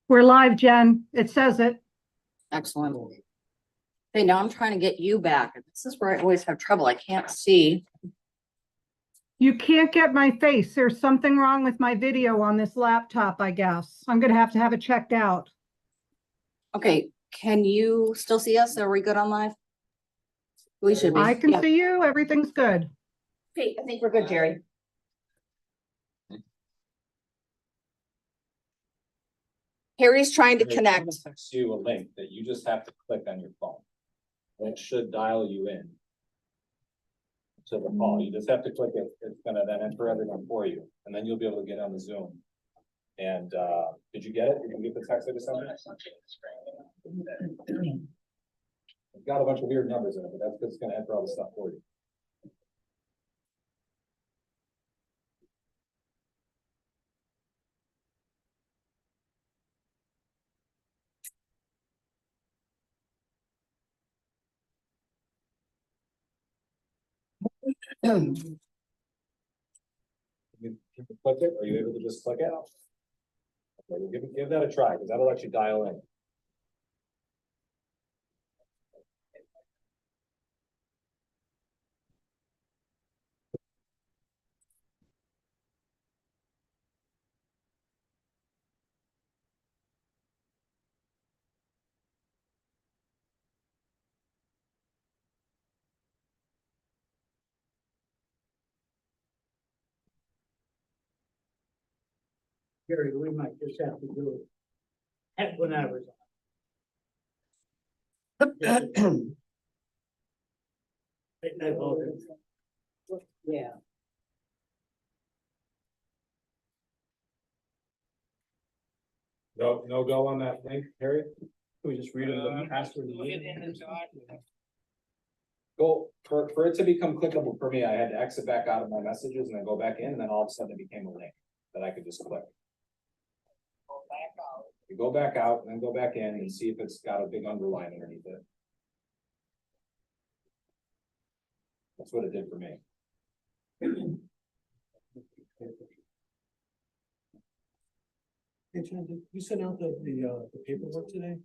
We're live, Jen. It says it. Excellent. Okay, now I'm trying to get you back. This is where I always have trouble. I can't see. You can't get my face. There's something wrong with my video on this laptop, I guess. I'm gonna have to have it checked out. Okay, can you still see us? Are we good on live? We should be. I can Yeah. see you. Everything's good. Okay, I think we're good, Jerry. Harry's trying to connect. I'm gonna text you a link that you just have to click on your phone. And it should dial you in to the call. You just have to click it. It's gonna then enter everything for you, and then you'll be able to get on the Zoom. And did you get it? Did you get the text I just sent? It's got a bunch of weird numbers in it, but that's because it's gonna enter all the stuff for you. You click it? Are you able to just click it? Okay, well, give that a try, because that'll let you dial in. Gary, we might just have to do it when I was on. I voted. Yeah. No go on that link, Harry? We just read the password. Go, for it to become clickable for me, I had to exit back out of my messages and then go back in, and then all of a sudden it became a link that I could just click. You go back out and then go back in and see if it's got a big underline underneath it. That's what it did for me. Hey, John, did you sent out the paperwork today?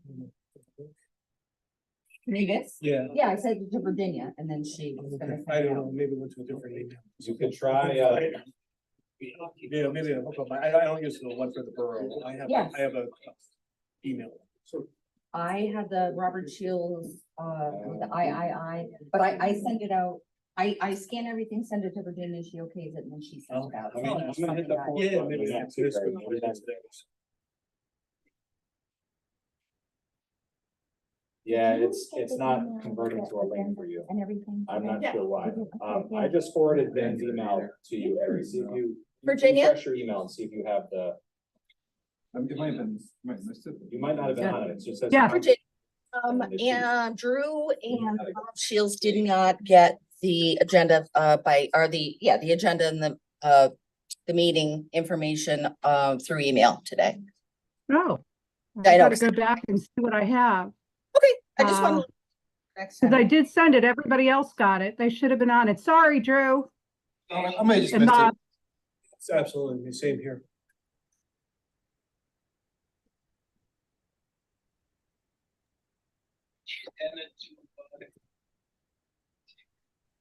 Negus? Yeah. Yeah, I said to Virginia, and then she was gonna. I don't know, maybe it went to a different email. You could try, Yeah, maybe I hook up. I don't use the one for the borough. Yes. I have a email. So I had the Robert Shields, with the I, but I send it out. I scan everything, send it to Virginia, she okays it, and then she sends it out. I mean, I'm gonna hit the forward yeah, button maybe again, that's it. Maybe that's it. Yeah, it's not converting to a link for you. And everything. I'm not sure why. I just forwarded Ben's email to you, Harry. See if you. Virginia? Refresh your email and see if you have the. It might have been, might have missed it. You might not have been on it. It just says. Yeah. Virginia, and Drew and Bob Shields did not get the agenda, the agenda and the meeting information, through email today. Oh, I I know. gotta go back and see what I have. Okay, I just want Because to. I did send it. Everybody else got it. They should have been on it. Sorry, Drew. I may have just And missed it. Bob. it's absolutely the same here.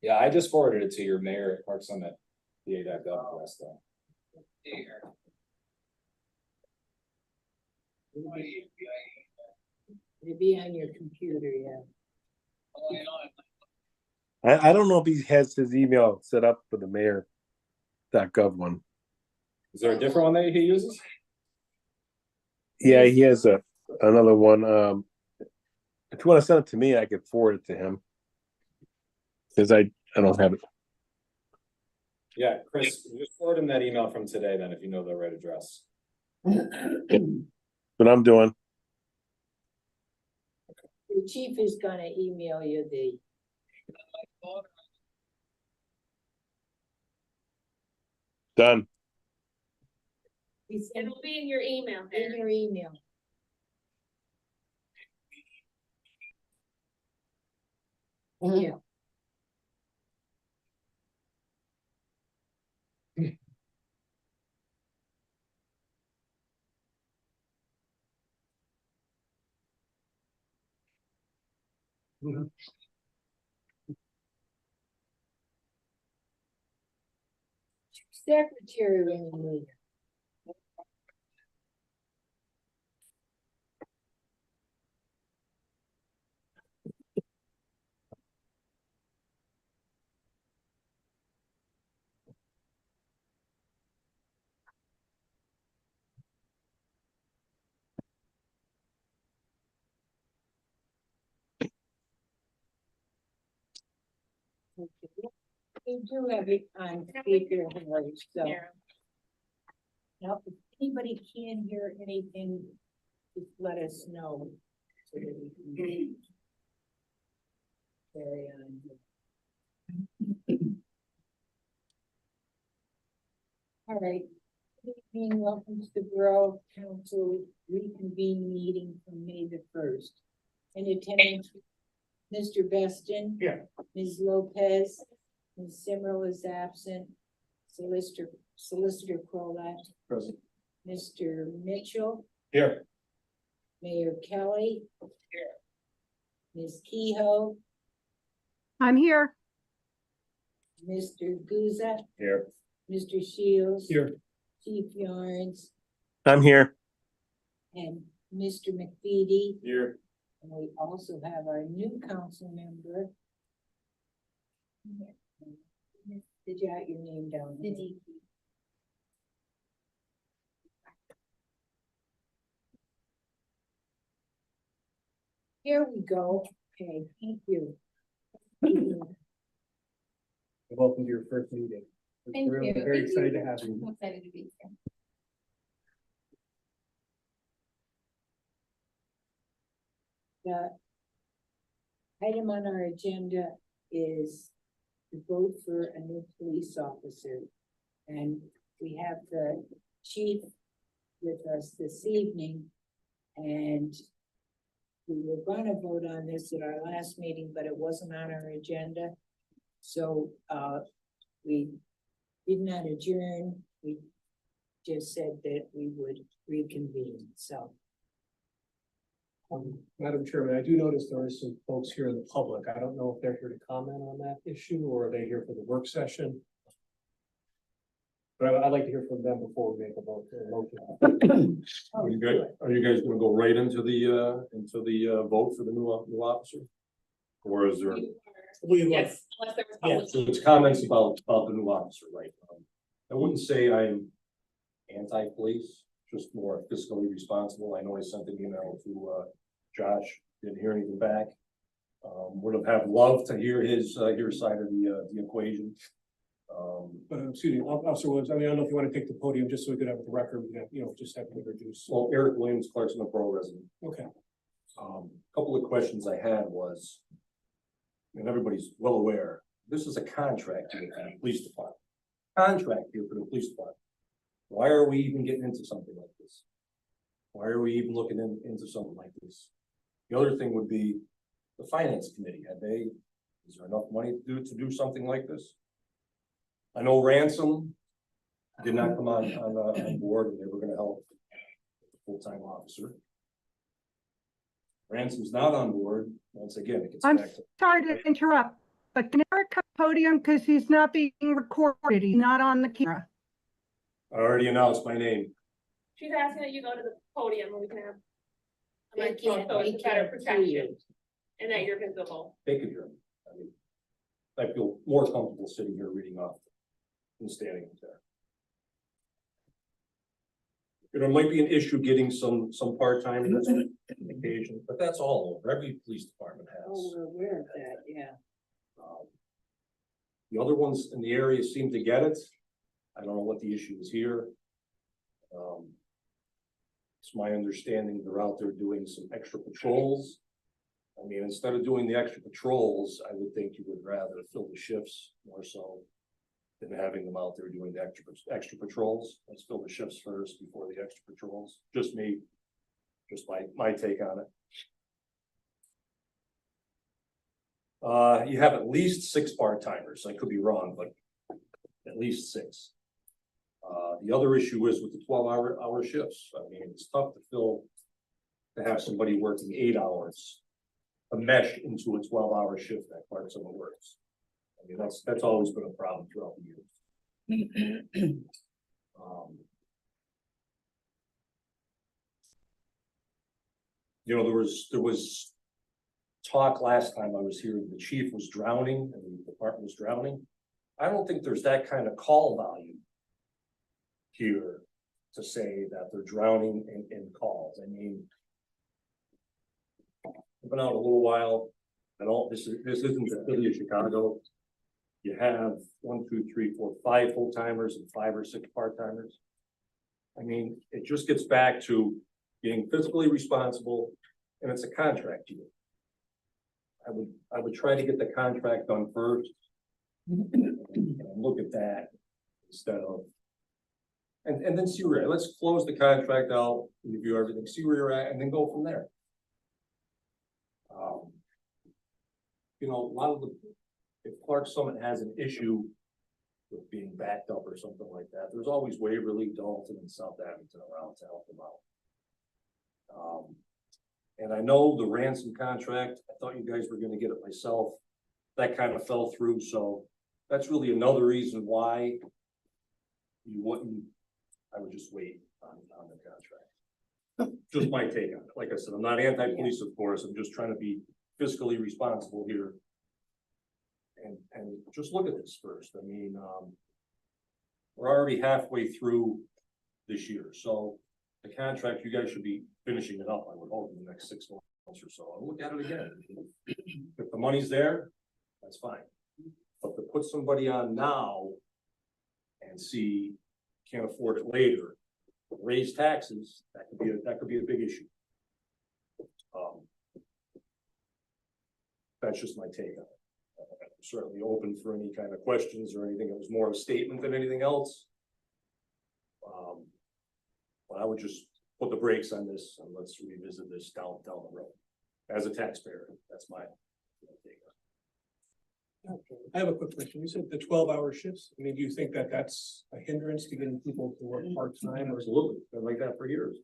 Yeah, I just forwarded it to your mayor at Park Summit. PA.gov last time. Maybe on your computer, yeah. I don't know if he has his email set up for the mayor.gov one. Is there a different one that he uses? Yeah, he has another one. If you want to send it to me, I could forward it to him. Because I don't have it. Yeah, Chris, just forward him that email from today then if you know the right address. What I'm doing. The chief is gonna email you the. Done. It'll be in your email. In your email. Yeah. Secretary when you need her. Okay. We do have it on speaker, Hillary, so. Now, if anybody can hear anything, just let us know. So that we can carry on. All right. Good evening, welcome to the Borough Council reconvene meeting from May the 1st. In attendance, Mr. Beston. Yeah. Ms. Lopez, Ms. Simmerl is absent. Solicitor Crolat, Present. Mr. Mitchell, Here. Mayor Kelly. Ms. Kehoe, I'm here. Mr. Guzza, Here. Mr. Shields. Here. Chief Yarns, I'm here. and Mr. McFeety. Here. And we also have our new council member. Did you have your name down? here? Here we go. Okay, thank you. Welcome to your first meeting. Thank We're you. Very excited to have you. I'm excited to be here. The item on our agenda is to vote for a new police officer. And we have the chief with us this evening. And we were gonna vote on this at our last meeting, but it wasn't on our agenda. So, we did not adjourn. We just said that we would reconvene, so. Madam Chairman, I do notice there are some folks here in the public. I don't know if they're here to comment on that issue or are they here for the work session? But I'd like to hear from them before we make a vote. Are you guys gonna go right into the vote for the new officer? Or is there, Yes, unless there was Yeah, public. so it's comments about the new officer, right? I wouldn't say I'm anti-police, just more fiscally responsible. I know I sent an email to Josh, didn't hear anything back. Would have loved to hear his side of the equation. But excuse me, Officer Williams, I mean, I don't know if you want to take the podium just so we could have the record, just have to introduce. Well, Eric Williams, Clarkson, Borough resident. Okay. Couple of questions I had was, and everybody's well aware, this is a contract here for the police department. Contract here for the police department. Why are we even getting into something like this? Why are we even looking into something like this? The other thing would be the finance committee. Is there enough money to do something like this? I know Ransom did not come on board and they were gonna help the full-time officer. Ransom's not on board. Once again, it gets I'm back to. sorry to interrupt, but can Eric come to the podium because he's not being recorded? He's not on the camera. I already announced my name. She's asking that you go to the podium and we can have. a They microphone, can't- so they it's better can't see protection you. and that you're visible. Take it here. I mean, I feel more comfortable sitting here reading off than standing up there. There might be an issue getting some part-time on occasion, but that's all over. Every police department Oh, has. we're aware of that, yeah. The other ones in the area seem to get it. I don't know what the issue is here. It's my understanding they're out there doing some extra patrols. I mean, instead of doing the extra patrols, I would think you would rather fill the shifts more so than having them out there doing the extra patrols. Let's fill the shifts first before the extra patrols. Just me, just my take on it. You have at least 6 part-timers. I could be wrong, but at least 6. The other issue is with the 12-hour shifts. I mean, it's tough to have somebody working 8 hours a mesh into a 12-hour shift that Clark Summit works. I mean, that's always been a problem throughout the years. You know, there was talk last time I was here, the chief was drowning and the department was drowning. I don't think there's that kind of call volume here to say that they're drowning in calls. I mean, I've been out a little while. I don't, this isn't the city of Chicago. You have 1, 2, 3, 4, 5 full timers and 5 or 6 part timers. I mean, it just gets back to being fiscally responsible, and it's a contract year. I would try to get the contract done first. And look at that instead of, and then see where, let's close the contract out, review everything, see where you're at, and then go from there. You know, a lot of if Clark Summit has an issue with being backed up or something like that, there's always Waverly, Dalton, and South Abington around to help them out. And I know the ransom contract, I thought you guys were gonna get it myself. That kind of fell through, so that's really another reason why you wouldn't, I would just wait on the contract. Just my take on it. Like I said, I'm not anti-police, of course, I'm just trying to be fiscally responsible here. And just look at this first. I mean, we're already halfway through this year, so the contract, you guys should be finishing it up, I would hope, in the next 6 months or so. I'll look at it again. If the money's there, that's fine. But to put somebody on now and see, can't afford it later, raise taxes, that could be a big issue. That's just my take on it. I'm certainly open for any kind of questions or anything. It was more of a statement than anything else. But I would just put the brakes on this and let's revisit this down the road. As a taxpayer, that's my take on it. Okay. I have a quick question. You said the 12-hour shifts. I mean, do you think that that's a hindrance to getting people to work part-time or Absolutely, been like that for years.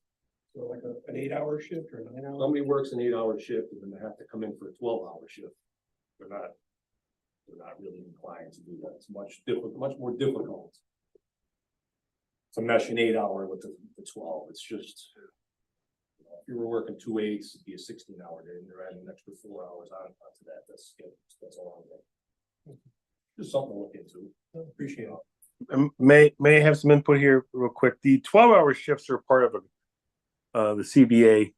so like an 8-hour shift or 9 hours? Somebody works an 8-hour shift and then they have to come in for a 12-hour shift. They're not really inclined to do that. It's much more difficult to mesh an 8-hour with the 12. It's just, you know, if you were working 2 8s, it'd be a 16-hour day, and you're adding an extra 4 hours onto that. That's a long day. Just something to look into. Appreciate it. May I have some input here real quick? The 12-hour shifts are part of the CBA,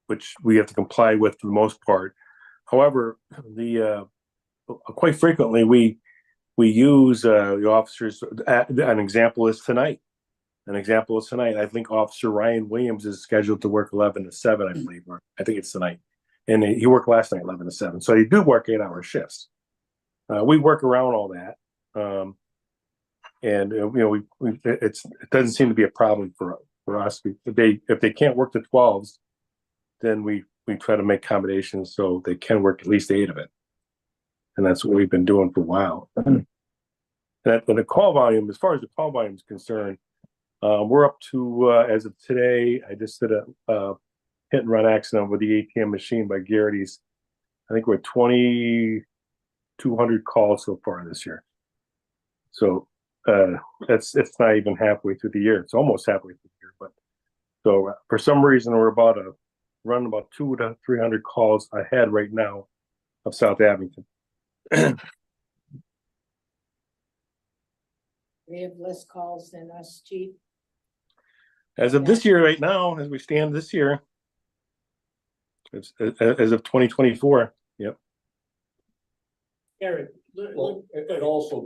which we have to comply with for the most part. However, quite frequently we use the officers. An example is tonight. I think Officer Ryan Williams is scheduled to work 11 to 7, I believe, or I think it's tonight. And he worked last night 11 to 7. So they do work 8-hour shifts. We work around all that. And you know, it doesn't seem to be a problem for us. If they can't work the 12s, then we try to make accommodations so they can work at least 8 of it. And that's what we've been doing for a while. That the call volume, as far as the call volume is concerned, we're up to, as of today, I just did a hit and run accident with the ATM machine by Garrity's. I think we're at 2,200 calls so far this year. So it's not even halfway through the year. It's almost halfway through the year. But so for some reason, we're running about 200 to 300 calls ahead right now of South Abington. We have less calls than us, chief. As of this year, right now, as we stand this year, it's as of 2024. Yep. Eric, Well, it also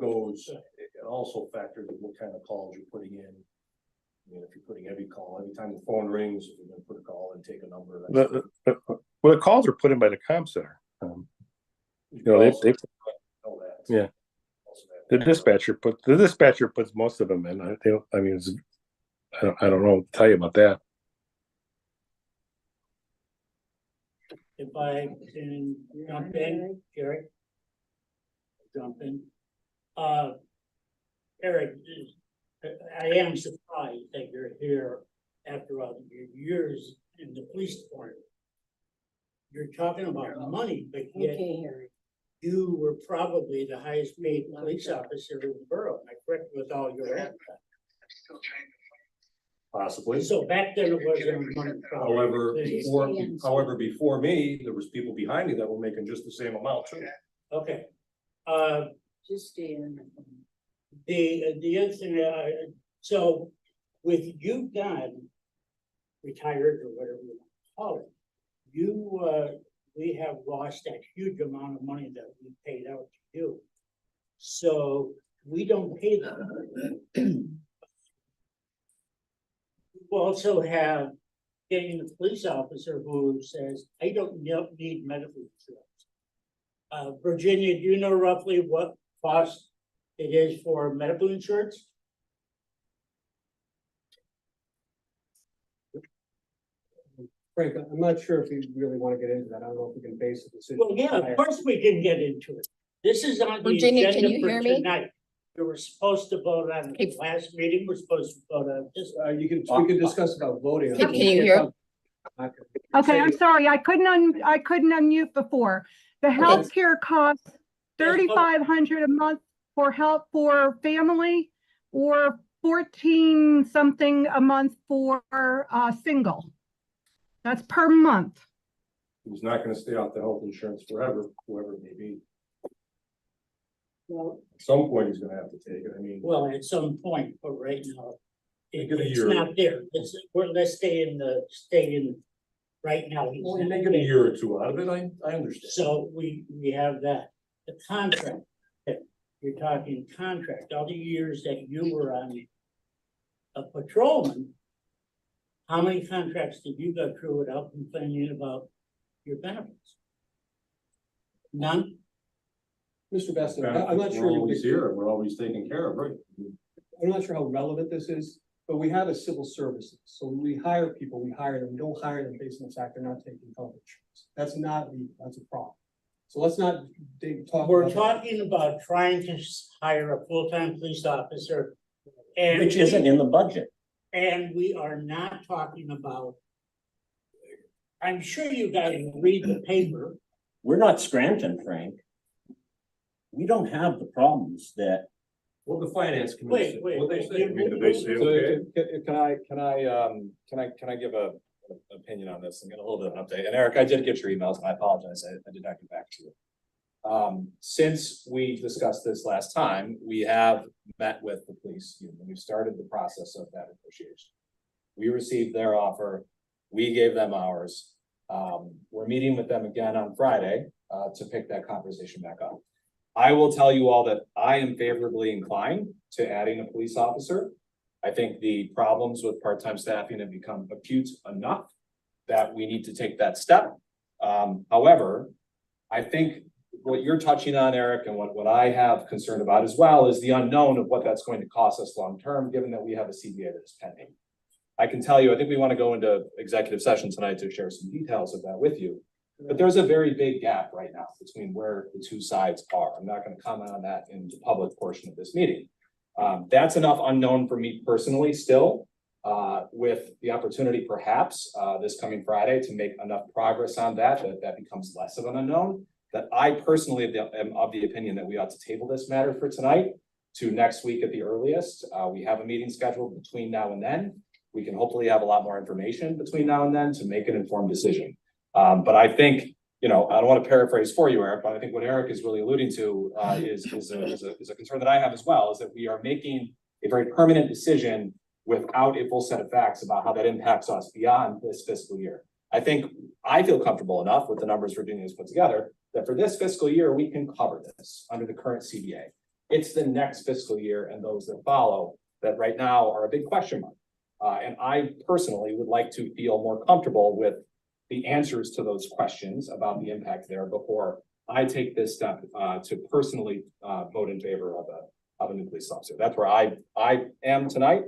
factors in what kind of calls you're putting in. I mean, if you're putting every call, every time the phone rings, if you're gonna put a call and take a number. Well, the calls are put in by the comm center. You know, they yeah. The dispatcher puts most of them in. I mean, I don't know what to tell you about that. If I can jump in, Jerry. Jump in. Eric, I am surprised that you're here after all your years in the police department. Your talking about money, but yet Okay, Harry. you were probably the highest paid police officer in the borough. Am I correct with all your advertising? Possibly. So back then it wasn't a money problem. However, before me, there was people behind me that were making just the same amount too. Okay. Just stay in. The other thing, so with you done, retired or whatever you want to call it, we have lost that huge amount of money that we paid out to you. So we don't pay them. We also have getting a police officer who says, I don't need medical insurance. Virginia, do you know roughly what cost it is for medical insurance? Frank, I'm not sure if you really want to get into that. I don't know if we can base a decision. Well, yeah, of course we can get into it. This is on the Virginia, can agenda you for hear me? tonight. We were supposed to vote on the last meeting, we're supposed to vote on this. We can discuss about voting. on Can it. you hear? Okay, I'm sorry, I couldn't unmute before. The healthcare costs $3,500 a month for help for family, or 14 something a month for single. That's per month. He's not gonna stay off the health insurance forever, whoever it may be. Well, At some point, he's gonna have to take it. I mean, well, at some point, but right now, Make it a it's year. not there. Let's stay in, right now. he's well, you not may get a there. year or two out of it. I understand. So we have that. The contract, you're talking contract, all the years that you were on a patrolman, how many contracts did you go through without complaining about your benefits? None? Mr. Besta, I'm not We're sure. always here. We're always taken care of, right? I'm not sure how relevant this is, but we have a civil services. So when we hire people, we hire them. We don't hire them based on the fact they're not taking health insurance. That's a problem. So let's not talk. We're about that. talking about trying to hire a full-time police officer. And Which isn't in the budget. And we are not talking about. I'm sure you guys read the paper. We're not Scranton, Frank. We don't have the problems that, Well, the finance committee. Wait, What they wait, say? I mean, do they say So, okay? can I give a opinion on this and get a little bit of an update? And Eric, I did get your emails, and I apologize, I did not get back to you. Since we discussed this last time, we have met with the police union. We've started the process of that negotiation. We received their offer, we gave them ours. We're meeting with them again on Friday, to pick that conversation back up. I will tell you all that I am favorably inclined to adding a police officer. I think the problems with part-time staffing have become acute enough that we need to take that step. However, I think what you're touching on, Eric, and what I have concern about as well is the unknown of what that's going to cost us long-term, given that we have a CBA that is pending. I can tell you, I think we want to go into executive session tonight to share some details of that with you. But there's a very big gap right now between where the two sides are. I'm not going to comment on that in the public portion of this meeting. That's enough unknown for me personally still, with the opportunity perhaps this coming Friday to make enough progress on that becomes less of an unknown. That I personally am of the opinion that we ought to table this matter for tonight to next week at the earliest. We have a meeting scheduled between now and then. We can hopefully have a lot more information between now and then to make an informed decision. But I think, I don't want to paraphrase for you, Eric, but I think what Eric is really alluding to is a concern that I have as well, is that we are making a very permanent decision without a full set of facts about how that impacts us beyond this fiscal year. I feel comfortable enough with the numbers Virginia has put together that for this fiscal year, we can cover this under the current CBA. It's the next fiscal year and those that follow that right now are a big question mark. And I personally would like to feel more comfortable with the answers to those questions about the impact there before I take this step to personally vote in favor of a new police officer. That's where I am tonight,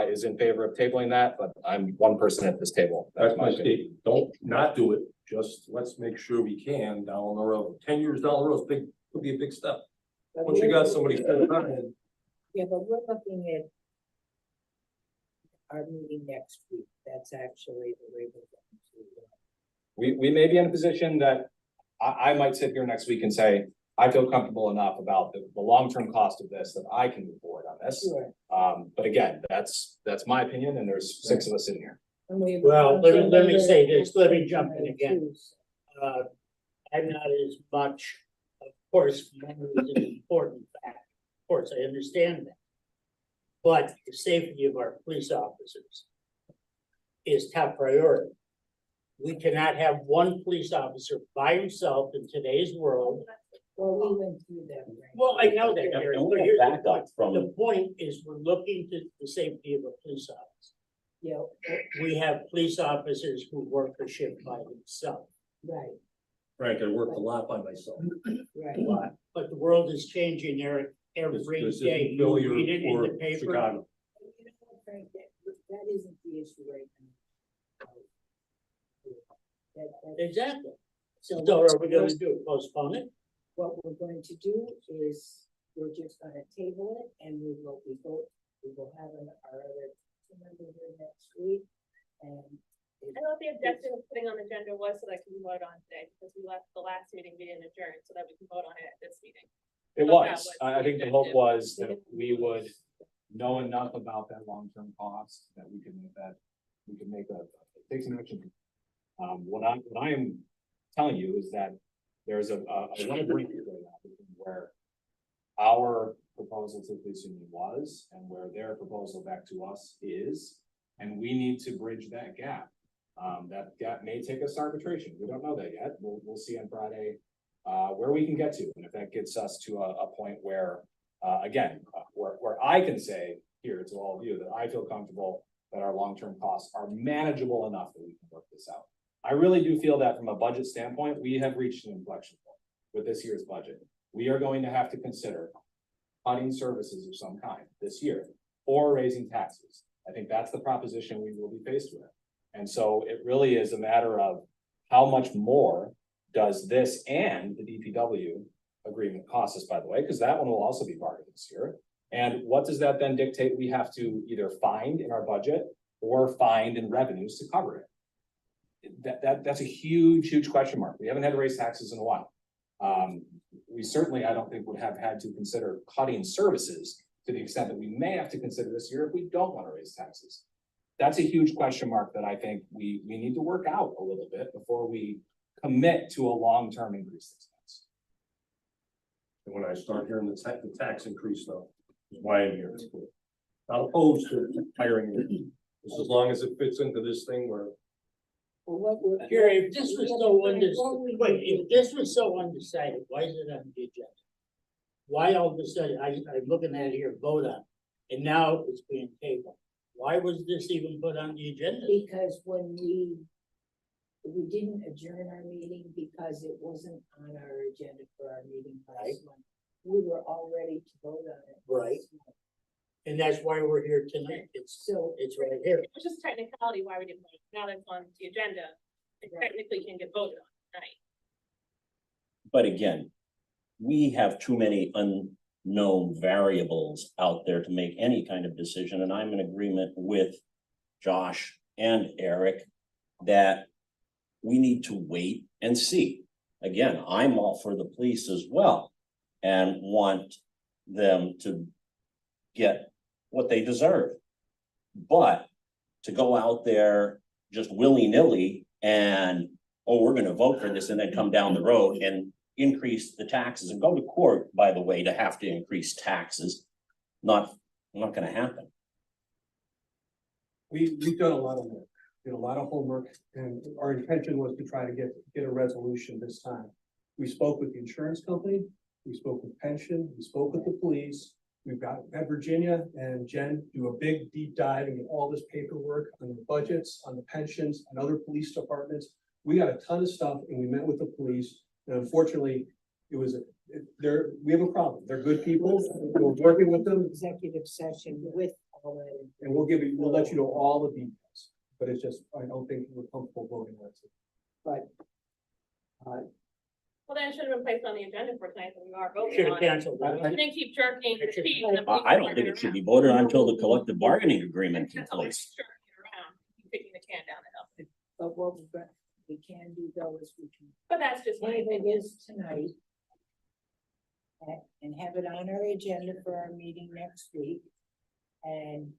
is in favor of tabling that, but I'm one person at this table. That's my opinion. statement. Don't not do it. Just let's make sure we can down the road. 10 years down the road, could be a big step. Once you got somebody. Yeah, but we're looking at our meeting next week. That's actually the way we're going to We may be in a position that I might sit here next week and say, I feel comfortable enough about the long-term cost of this that I can move forward on this. But again, that's my opinion, and there's 6 of us in here. Well, let me say this, let me jump in again. I'm not as much, of course, memory is an important fact. Of course, I understand that. But the safety of our police officers is top priority. We cannot have one police officer by himself in today's world. Well, we went through that. right? Well, I know that, And Gary, we'll but get here's the backup point. from- The point is, we're looking to the safety of a police officer. Yeah, We have police officers who work a shift by themselves. right, Frank, I worked a lot by myself. right. But the world is changing, Eric, every This day. isn't You Philly read it in or the paper. Chicago. You know what, Frank, that isn't the issue right now. Exactly. So So what- are we gonna do, postpone it? what we're going to do is, we're just gonna table it, and we will have our other member here next week, and. I thought the objective of putting on the agenda was so that can be voted on today, because we left the last meeting being adjourned, so that we can vote on it at this meeting. It Thought that was, was I the think the hope objective. was that we would know enough about that long-term cost, that we could take some action. What I am telling you is that there's a one agreement right now where our proposal to the police union was, and where their proposal back to us is, and we need to bridge that gap. That gap may take us to arbitration, we don't know that yet, we'll see on Friday, where we can get to, and if that gets us to a point where, again, where I can say here to all of you that I feel comfortable that our long-term costs are manageable enough that we can work this out. I really do feel that from a budget standpoint, we have reached an inflection point with this year's budget. We are going to have to consider cutting services of some kind this year or raising taxes. I think that's the proposition we will be faced with. And so it really is a matter of how much more does this and the DPW agreement cost us, by the way, because that one will also be part of this year. And what does that then dictate we have to either find in our budget or find in revenues to cover it? That's a huge question mark. We haven't had to raise taxes in a while. We certainly, I don't think, would have had to consider cutting services to the extent that we may have to consider this year if we don't want to raise taxes. That's a huge question mark that I think we need to work out a little bit before we commit to a long-term increase expense. And when I start hearing the tax increase though, is why I'm here. Not opposed to hiring you, just as long as it fits into this thing where Gary, if this was so wait, if this was so undecided, why is it on the agenda? Why all of a sudden, I'm looking at it here, vote on, and now it's being tabled. Why was this even put on the agenda? Because when we didn't adjourn our meeting because it wasn't on our agenda for our meeting last month. We were all ready to vote on it. Right. And that's why we're here tonight. It's right here. It's just technicality why we didn't vote. Now that it's on the agenda, it technically can get voted on tonight. But again, we have too many unknown variables out there to make any kind of decision, and I'm in agreement with Josh and Eric that we need to wait and see. Again, I'm all for the police as well and want them to get what they deserve. But to go out there just willy-nilly and, oh, we're gonna vote for this and then come down the road and increase the taxes and go to court, by the way, to have to increase taxes, not gonna happen. We've done a lot of work, did a lot of homework, and our intention was to try to get a resolution this time. We spoke with the insurance company, we spoke with pension, we spoke with the police. We've had Virginia and Jen do a big deep dive and get all this paperwork on the budgets, on the pensions, and other police departments. We got a ton of stuff and we met with the police, and unfortunately, we have a problem. They're good people, we're working with them, Executive session with all that. and we'll let you know all the details. But it's just, I don't think we're comfortable voting on it. But, Well, then it should have been placed on the agenda for tonight, and we are voting Should have on it. canceled You it. didn't keep jerking the cheese. I don't think it should be voted on until the collective bargaining agreement in place. Keep kicking the can down the hill. But what we're, we can do those, we can But that's just my table opinion. this tonight. And have it on our agenda for our meeting next week. And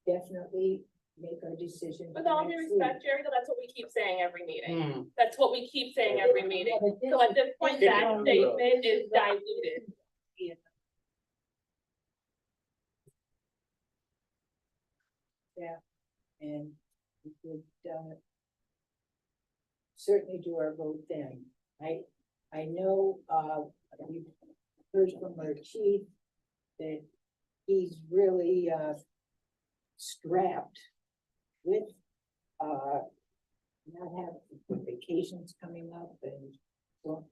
definitely make our decision. With for all due next respect, week. Jerry, though, that's what we keep saying every meeting. Hmm. That's what we keep saying every meeting. Yeah, but So at this point, this that is- statement is diluted. Yeah, and we could, certainly do our vote then. I know, we heard from our chief that he's really, strapped with, not having vacations coming up and so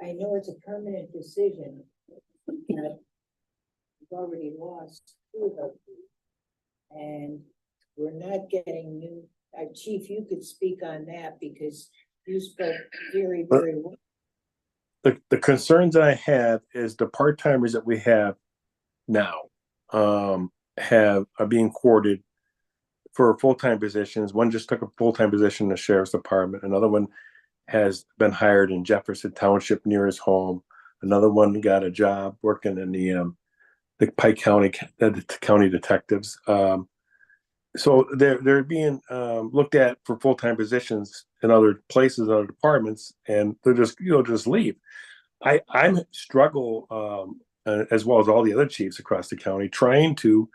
I know it's a permanent decision. But we've already lost two of them. And we're not getting new, Chief, you could speak on that because you spoke very, very well. The concerns I have is the part-timers that we have now, are being courted for full-time positions. One just took a full-time position in the sheriff's department. Another one has been hired in Jefferson Township near his home. Another one got a job working in the Pike County, the county detectives. So they're being looked at for full-time positions in other places, other departments, and they're just just leave. I struggle as well as all the other chiefs across the county trying to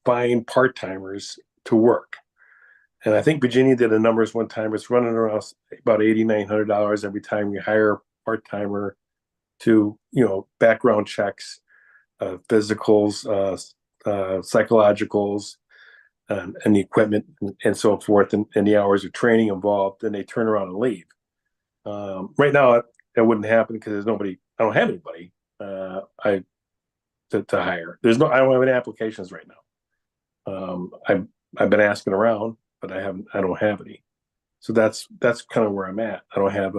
find part-timers to work. And I think Virginia did the numbers one time. It's running around about $8,900 every time you hire a part-timer to background checks, physicals, psychologicals, and the equipment and so forth, and the hours of training involved. Then they turn around and leave. Right now, that wouldn't happen because there's nobody. I don't have anybody. To hire. I don't have any applications right now. I've been asking around, but I don't have any. So that's kind of where I'm at. I don't have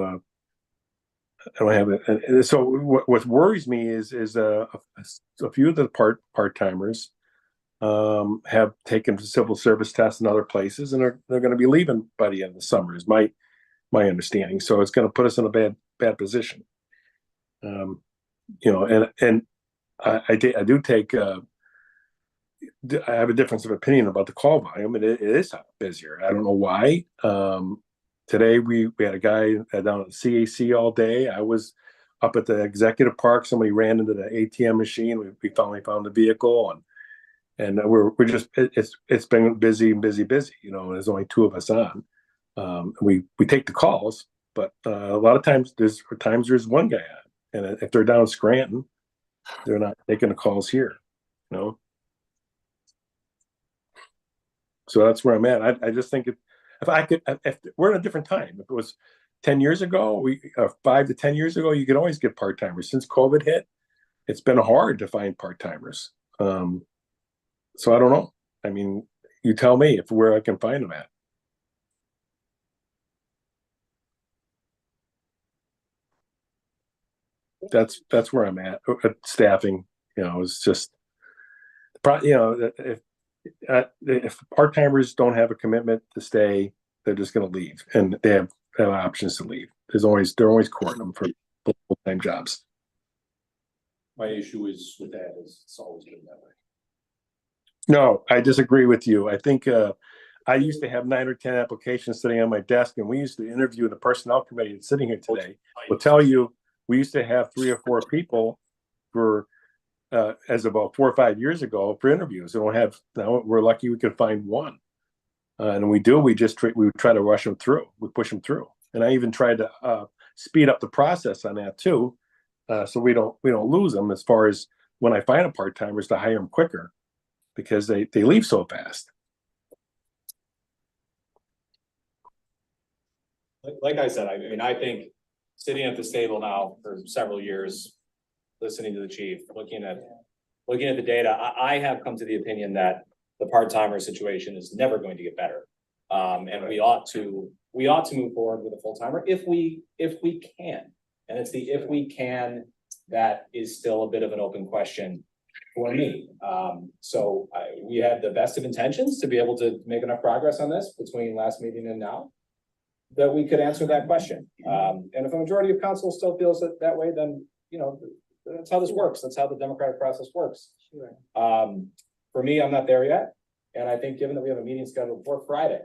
it. So what worries me is a few of the part-timers have taken civil service tests in other places, and they're going to be leaving by the end of the summer is my understanding. So it's going to put us in a bad position. And I do take. I have a difference of opinion about the call volume, and it is busier. I don't know why. Today we had a guy down at the CAC all day. I was up at the executive park. Somebody ran into the ATM machine. We finally found the vehicle, and we're just it's been busy. There's only two of us on. We take the calls, but a lot of times there's one guy on, and if they're down in Scranton, they're not taking the calls here. So that's where I'm at. I just think if we're in a different time, if it was 10 years ago, 5 to 10 years ago, you could always get part-timers. Since COVID hit, it's been hard to find part-timers. So I don't know. I mean, you tell me where I can find them at. That's where I'm at. Staffing, it's just, if part-timers don't have a commitment to stay, they're just going to leave, and they have options to leave. They're always courting them for full-time jobs. My issue is with that is it's always been that way. No, I disagree with you. I think I used to have 9 or 10 applications sitting on my desk, and we used to interview the personnel committee that's sitting here today. Will tell you we used to have 3 or 4 people for as about 4 or 5 years ago for interviews. Now we're lucky we could find one, and we try to rush them through. We push them through, and I even tried to speed up the process on that too, so we don't lose them. As far as when I find a part-timers, to hire them quicker because they leave so fast. Like I said, I think sitting at this table now for several years, listening to the chief, looking at the data, I have come to the opinion that the part-timer situation is never going to get better. And we ought to move forward with a full-timer if we can. And it's the if we can that is still a bit of an open question. for me. We had the best of intentions to be able to make enough progress on this between last meeting and now, that we could answer that question. And if a majority of council still feels that way, then, you know, that's how this works. That's how the democratic process works. Sure. For me, I'm not there yet. And I think given that we have a meeting scheduled for Friday,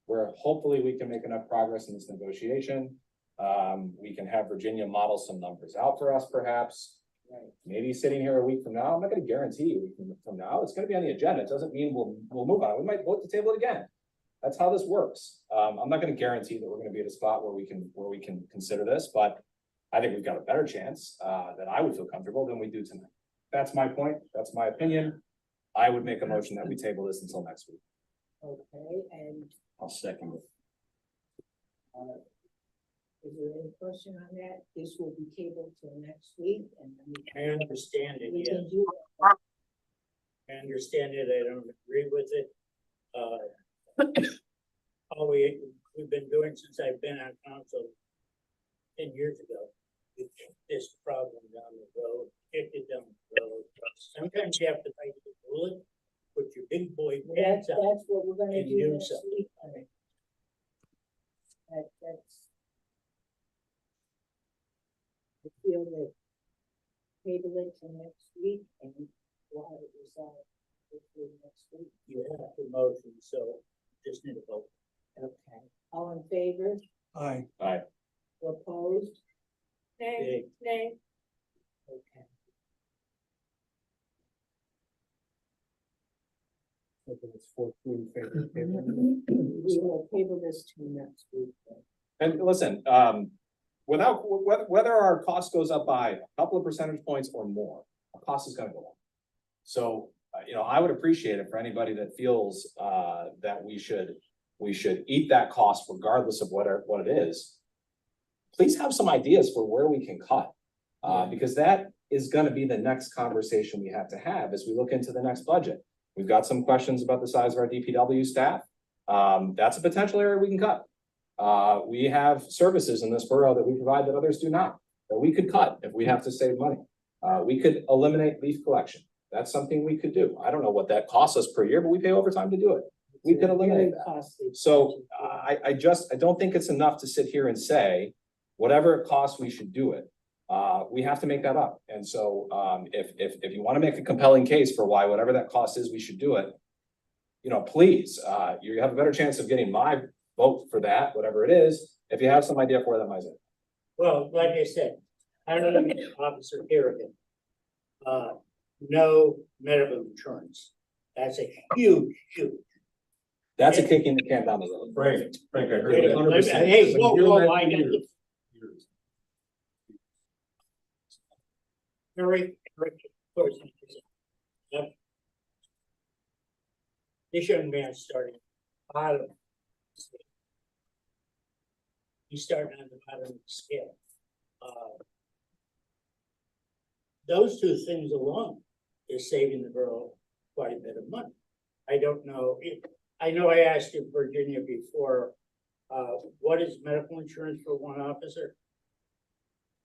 where hopefully we can make enough progress in this negotiation, we can have Virginia model some numbers out for us, perhaps. Right. Maybe sitting here a week from now, I'm not gonna guarantee a week from now, it's gonna be on the agenda. It doesn't mean we'll move on it. We might vote to table it again. That's how this works. I'm not gonna guarantee that we're gonna be at a spot where we can consider this, but I think we've got a better chance, that I would feel comfortable than we do tonight. That's my point. That's my opinion. I would make a motion that we table this until next week. Okay, and, I'll second it. is there any question on that? This will be tabled till next week and then I understand it, we yes. can do that. I understand it. I don't agree with it. All we've been doing since I've been on council 10 years ago, we kicked this problem down the road, kicked it down the road. Sometimes you have to bite the bullet, put your big boy pants That's on. what we're gonna And do do next something. week. That's. I feel that table it till next week and we'll have it resolved hopefully next week. You have the motion, so just need a vote. Okay, all in favor, Aye. opposed? Nay, nay. Okay. It's 4-2 in favor of table. We will table this to next week. then. And listen, whether our cost goes up by a couple of percentage points or more, our cost is gonna go up. So, I would appreciate it for anybody that feels, that we should eat that cost regardless of what it is. Please have some ideas for where we can cut, because that is gonna be the next conversation we have to have as we look into the next budget. We've got some questions about the size of our DPW staff. That's a potential area we can cut. We have services in this borough that we provide that others do not, that we could cut if we have to save money. We could eliminate leaf collection. That's something we could do. I don't know what that costs us per year, but we pay overtime to do it. We could eliminate that. Costly. So I don't think it's enough to sit here and say, whatever it costs, we should do it. We have to make that up. And so, if you want to make a compelling case for why whatever that cost is, we should do it. Please, you have a better chance of getting my vote for that, whatever it is, if you have some idea for where that might be. Well, like I said, I don't know, Officer Kerrigan. No medical insurance. That's a huge. That's a kicking the can down the road. Frank, I heard Hey, that 100%. hey, Been whoa, hearing whoa, that I for got years. the very, of course. Yep. This young man started bottom. He started on the bottom of the scale. Those two things alone is saving the borough quite a bit of money. I don't know, I know I asked you, Virginia, before, what is medical insurance for one officer?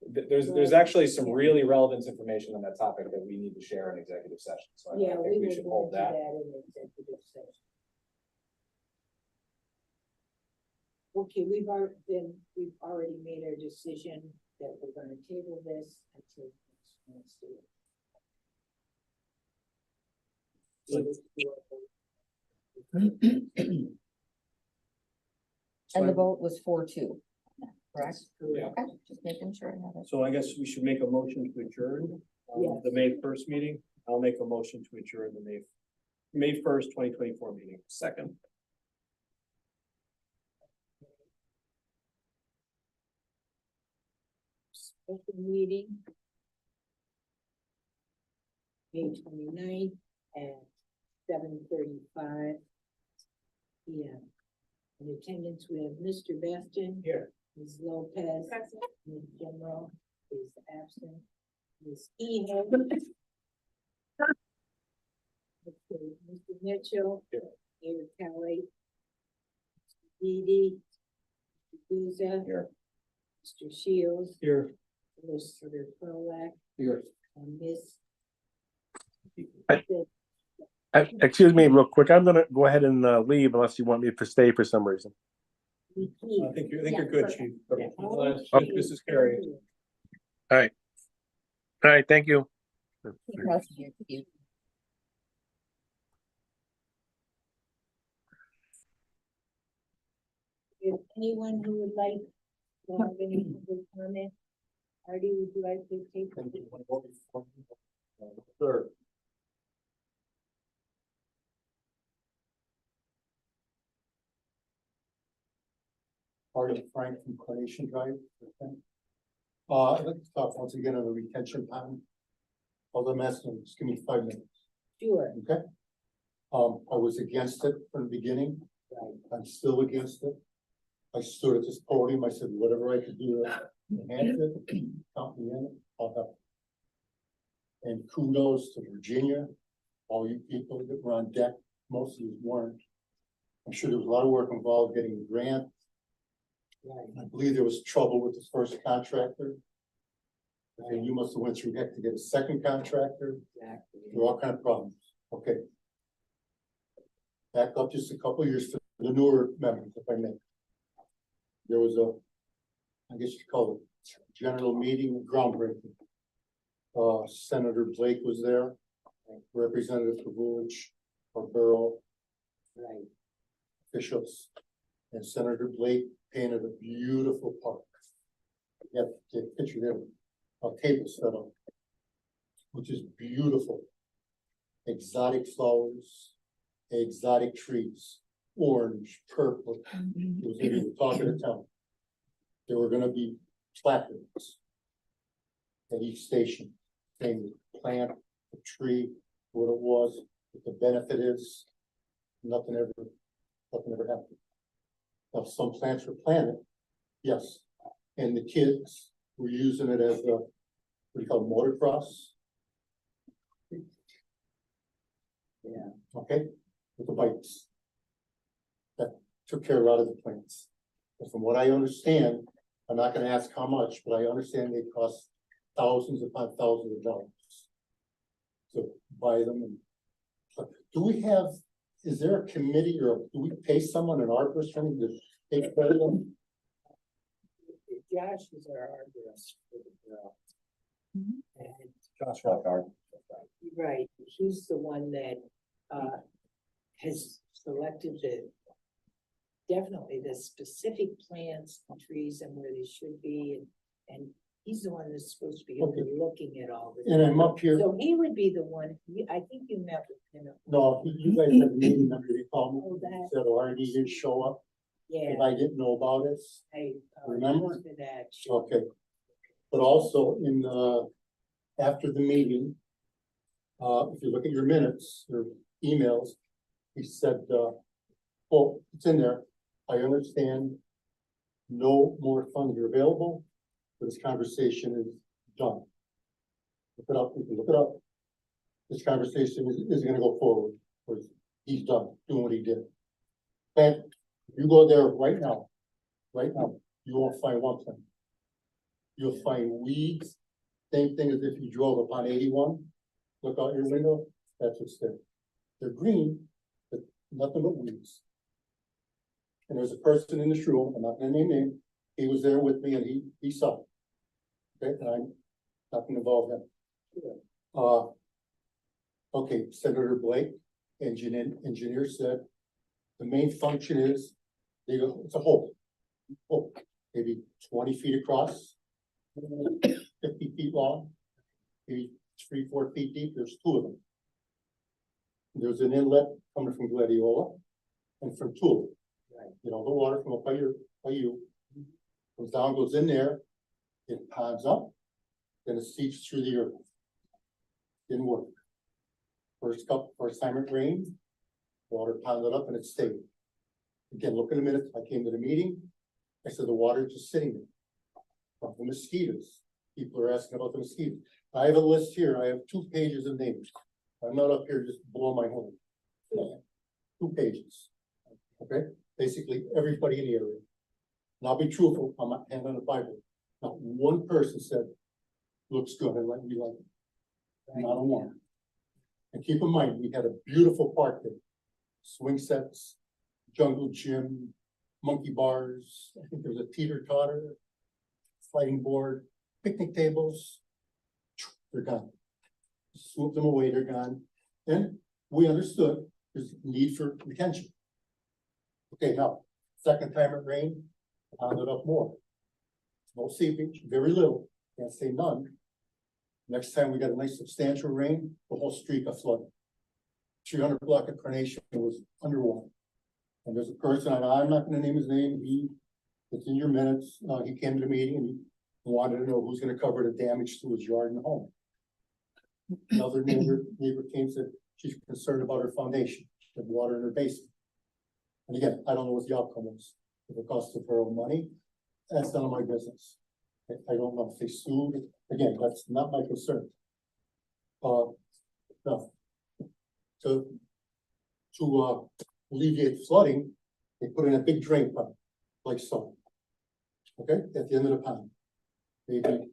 There's actually some really relevant information on that topic that we need to share in executive session. So I Yeah, think we we will should go hold into that. that in executive session. Okay, we've already made our decision that we're gonna table this until next Wednesday. And the vote was 4-2, correct? Yeah. Okay, just making sure I have it. So I guess we should make a motion to adjourn, Yes. the May 1st meeting. I'll make a motion to adjourn the May 1st, 2024 meeting. Second. Special meeting. May 29th at 7:35 PM. In attendance, we have Mr. Bastian. Here. Ms. Lopez. Present. Ms. General is absent. Ms. Eho. Okay, Mr. Mitchell. Here. Mayor Kelly. Mr. Didi. Mr. Guzzo. Here. Mr. Shields. Here. Mr. Prolak. Here. And Ms. Excuse me, real quick. I'm gonna go ahead and leave unless you want me to stay for some reason. I think you're good, chief. Okay. This is Carrie. All right, thank you. If anyone who would like to have any public comment, Artie, would you like to take? Sure. Artie Frank from Carnation Drive. I'd like to talk once again on the retention pond. Although I'm asking, just give me 5 minutes, Sure. okay? I was against it from the beginning. Right. I'm still against it. I stood at this podium, I said, whatever I could do to enhance it, count me in, I'll help. And kudos to Virginia, all you people that were on deck, most of you weren't. I'm sure there was a lot of work involved getting the grant. Right. I believe there was trouble with the first contractor. And you must have went through heck to get a second contractor. Exactly. There were all kind of problems, okay. Back up just a couple of years for the newer members, if I may. There was a, I guess you call it, general meeting, groundbreaking. Senator Blake was there, Representative Kavulich, our borough Right. officials, and Senator Blake painted a beautiful park. You have to take a picture there, a table set up, which is beautiful. Exotic flowers, exotic trees, orange, purple. It was gonna be the talk of the town. There were gonna be placards at each station, saying the plant, the tree, what it was, what the benefit is. Nothing ever happened. Now, some plants were planted, yes, and the kids were using it as a, what do you call it, motocross? Yeah. Okay, with the bikes. That took care of a lot of the plants. But from what I understand, I'm not gonna ask how much, but I understand they cost thousands upon thousands of dollars. To buy them and, do we have, is there a committee or do we pay someone, an arborist, or something to take care of them? Josh is our arborist for the borough. And Josh Rockard. right, he's the one that has selected definitely the specific plants and trees and where they should be, and he's the one that's supposed to be Okay. looking at all this. And I'm up here, So he would be the one, I think you met with him. no, you guys had a meeting, remember they called me, Oh, that. said, oh, I didn't show up, Yeah, if I didn't know about it. I. Remember? For that. Okay, but also in after the meeting, if you look at your minutes or emails, he said, well, it's in there. I understand no more funds are available, but this conversation is done. Look it up, you can look it up. This conversation is gonna go forward, because he's done doing what he did. And if you go there right now, you won't find one thing. You'll find weeds, same thing as if you drove upon 81, look out your window, that's what's there. They're green, but nothing but weeds. And there's a person in this room, I'm not gonna name name, he was there with me and he saw it. Okay, and I'm not gonna involve him. Okay, Senator Blake, engineer said, the main function is, it's a hole. Maybe 20 feet across, 50 feet long, maybe 3-4 feet deep, there's 2 of them. There's an inlet coming from Gladiola and from Tulip. Right. You know, the water from up by you, comes down, goes in there, it ponds up, then it seeps through the earth. Didn't work. First time it rained, water ponded up and it stayed. Again, look in a minute, I came to the meeting, I said the water's just sitting there. The mosquitoes, people are asking about the mosquitoes. I have a list here, I have 2 pages of names. I'm not up here just blow my horn. 2 pages. Okay, basically everybody in the area. And I'll be truthful, I'm not hand on the Bible. Not one person said, looks good, and like me like it. Not a one. And keep in mind, we had a beautiful park there. Swing sets, jungle gym, monkey bars, I think there was a teeter-totter, sliding board, picnic tables. They're gone. Swoop them away, they're gone. And we understood there's a need for retention. Okay, now, second time it rained, pounded up more. No seepage, very little, can't say none. Next time we got a nice substantial rain, the whole street got flooded. 300 block of Carnation was underwater. And there's a person, I'm not gonna name his name, it's in your minutes, he came to the meeting and he wanted to know who's gonna cover the damage to his yard and home. Another neighbor came and said, she's concerned about her foundation, the water in her basement. And again, I don't know what the outcome was. If it cost her own money, that's none of my business. I don't know if they sued, again, that's not my concern. No. To alleviate flooding, they put in a big drain pipe, like so. Okay, at the end of the pond. Maybe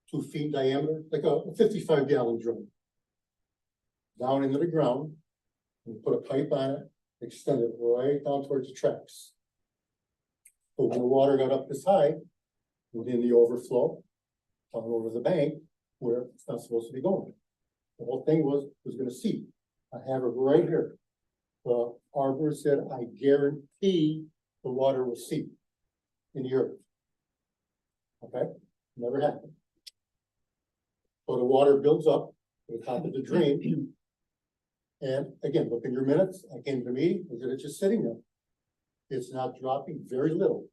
2 feet diameter, like a 55-gallon drum. Down into the ground, and put a pipe on it, extend it right down towards the tracks. So when the water got up this high, within the overflow, down over the bank, where it's not supposed to be going. The whole thing was gonna seep. I have it right here. The arbor said, I guarantee the water will seep in the earth. Okay, never happened. So the water builds up to the top of the drain. And again, look in your minutes, I came to the meeting, I said, it's just sitting there. It's not dropping, very little.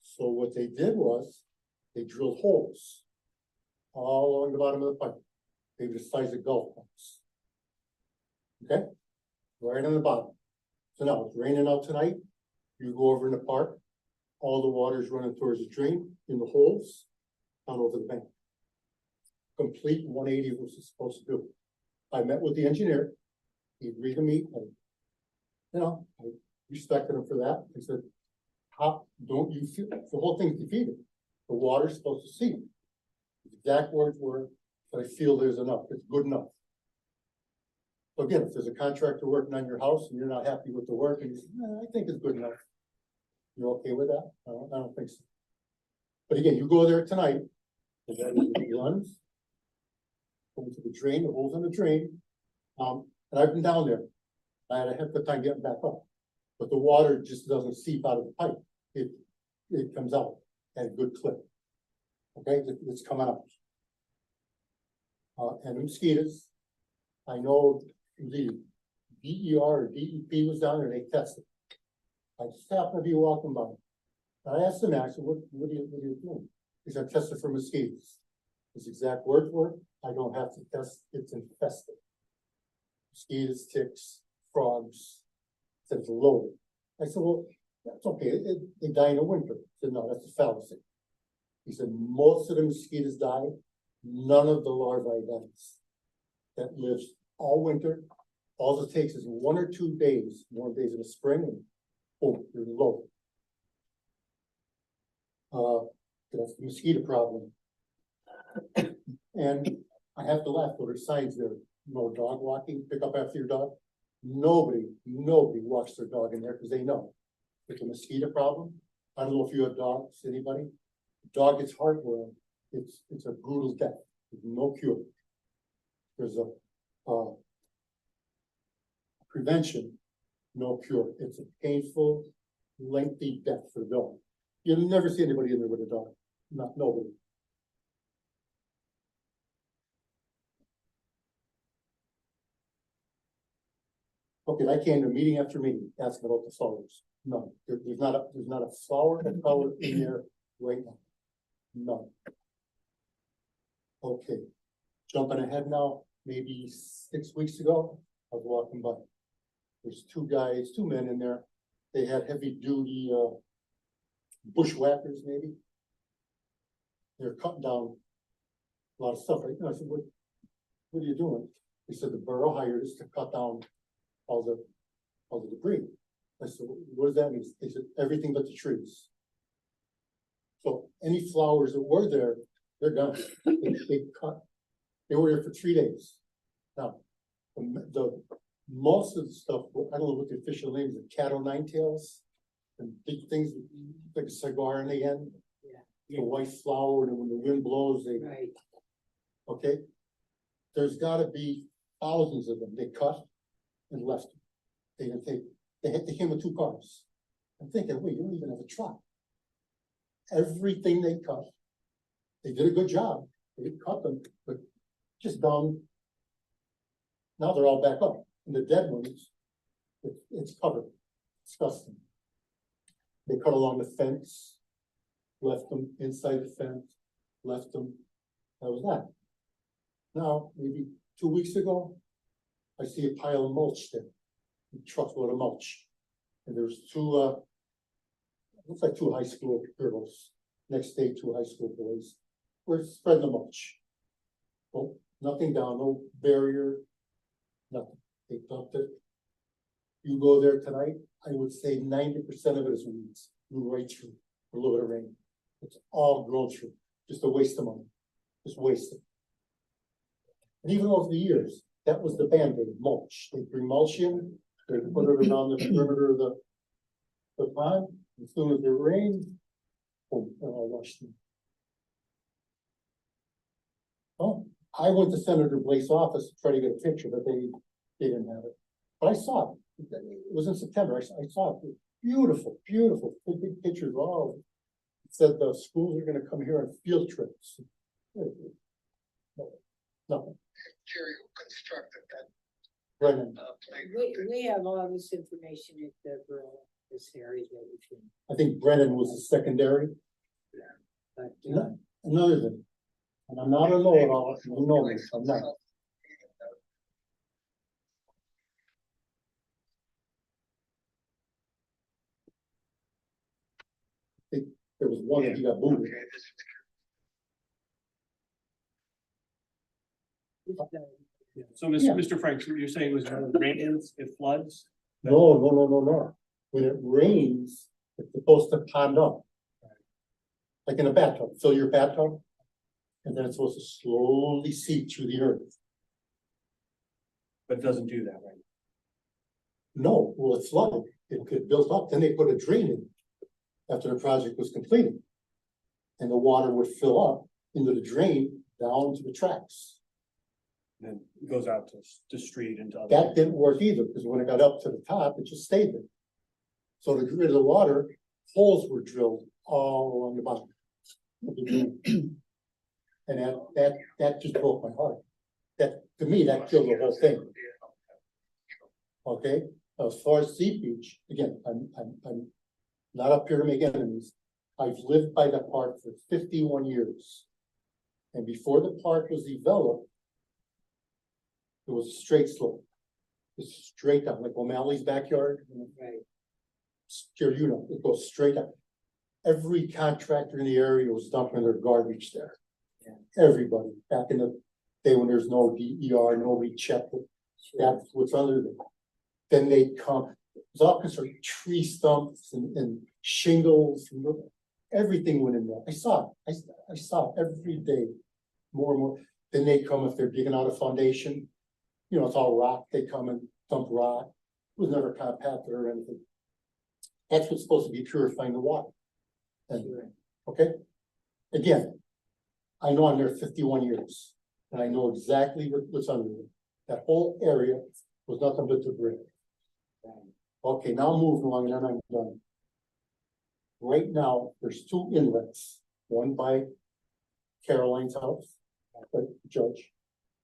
So what they did was, they drilled holes all along the bottom of the pipe. They were the size of golf clubs. Okay, right on the bottom. So now it's raining out tonight. You go over in the park, all the water is running towards the drain in the holes down over the bank. Complete 180 was supposed to do. I met with the engineer. He agreed to meet. And, you know, I respected him for that. I said, how don't you feel the whole thing's defeated? The water's supposed to seep. The exact words were, but I feel there's enough. It's good enough. So again, if there's a contractor working on your house and you're not happy with the work and you say, I think it's good enough. You're okay with that? I don't think so. But again, you go there tonight, the runs, go to the drain, the holes in the drain. And I've been down there. I had a heck of a time getting back up. But the water just doesn't seep out of the pipe. It comes out at a good clip. Okay, it's coming out. And the mosquitoes, I know the DER or DEP was down there, they tested. I just happened to be walking by. I asked them, I said, what are you doing? He said, I tested for mosquitoes. His exact words were, I don't have to test, it's infested. Mosquitoes, ticks, frogs, said it's loaded. I said, well, that's okay, they die in the winter. He said, no, that's a fallacy. He said, most of the mosquitoes die, none of the larvae dies. That lives all winter. All it takes is 1 or 2 days, more days in the spring, and boom, you're low. That's the mosquito problem. And I have to laugh, there are signs there, no dog walking, pick up after your dog. Nobody walks their dog in there because they know it's a mosquito problem. I don't know if you have dogs, anybody? Dog gets heartworm, it's a brutal death, there's no cure. There's a prevention, no cure. It's a painful, lengthy death for the dog. You'll never see anybody in there with a dog, nobody. Okay, I came to meeting after meeting asking about the flowers. No, there's not a flower and color in there right now. No. Okay, jumping ahead now, maybe 6 weeks ago, I was walking by. There's 2 men in there. They had heavy duty bushwhackers, maybe. They're cutting down a lot of stuff right now. I said, what are you doing? They said the borough hired us to cut down all the debris. I said, what does that mean? They said, everything but the trees. So any flowers that were there, they're gone. They cut. They were there for 3 days. Now, most of the stuff, I don't know what the official name is, cat o' nine tails. And big things like a cigar in the end. Yeah. The white flower, and when the wind blows, they, Right, okay? There's gotta be thousands of them. They cut and left. They didn't take, they came with 2 cars. I'm thinking, wait, you don't even have a truck. Everything they cut, they did a good job. They cut them, but just down. Now they're all back up, and the dead ones, it's covered. Disgusting. They cut along the fence, left them inside the fence, left them. That was that. Now, maybe 2 weeks ago, I see a pile of mulch there. A truckload of mulch. And there's 2, looks like 2 high school girls. Next day, 2 high school boys. We're spreading the mulch. Well, nothing down, no barrier, nothing. They dumped it. You go there tonight, I would say 90% of it is weeds. Grew right through, a little bit of rain. It's all grown through, just a waste of money, just wasted. And even over the years, that was the Band-Aid, mulch. They bring mulch in, they put it around the perimeter of the pond. As soon as it rains, boom, they're all washed in. Oh, I went to Senator Blake's office to try to get a picture, but they didn't have it. But I saw it. It was in September. I saw it. Beautiful, beautiful, big pictures. Oh, it said the schools are gonna come here on field trips. Nothing. Constructed that. Brennan, we have all this information at the borough, this area that we can, I think Brennan was the secondary. but, Another thing, and I'm not a know-it-all, you know this, I'm not. I think there was one that he got moved. So, Yeah. Mr. Franks, you're saying it was when it rains, it floods? No. When it rains, it's supposed to pond up. Like in a bathtub, fill your bathtub. And then it's supposed to slowly seep through the earth. But it doesn't do that, right? No, well, it's flooded. It could build up, then they put a drain in. After the project was completed. And the water would fill up into the drain down to the tracks. Then it goes out to the street and to other. That didn't work either, because when it got up to the top, it just stayed there. So to get rid of the water, holes were drilled all along the bottom. of the drain. And that just broke my heart. That, to me, that killed the whole thing. Okay, as far as seepage, again, I'm not up here to make enemies. I've lived by the park for 51 years. And before the park was developed, it was a straight slope. It's straight down, like O'Malley's backyard. right, Here, you know, it goes straight up. Every contractor in the area was dumping their garbage there. Everybody, back in the day when there's no DER, nobody checked it. That's what's under there. Then they come, there's all kinds of tree stumps and shingles, and everything went in there. I saw it, I saw it every day, more and more. Then they come, if they're digging out a foundation, you know, it's all rock, they come and dump rock. It was never compacted or anything. That's what's supposed to be purifying the water. And, okay, again, I know I'm there 51 years, and I know exactly what's under there. That whole area was nothing but debris. Okay, now moving along, and then I'm done. Right now, there's 2 inlets, one by Caroline's house, by the judge,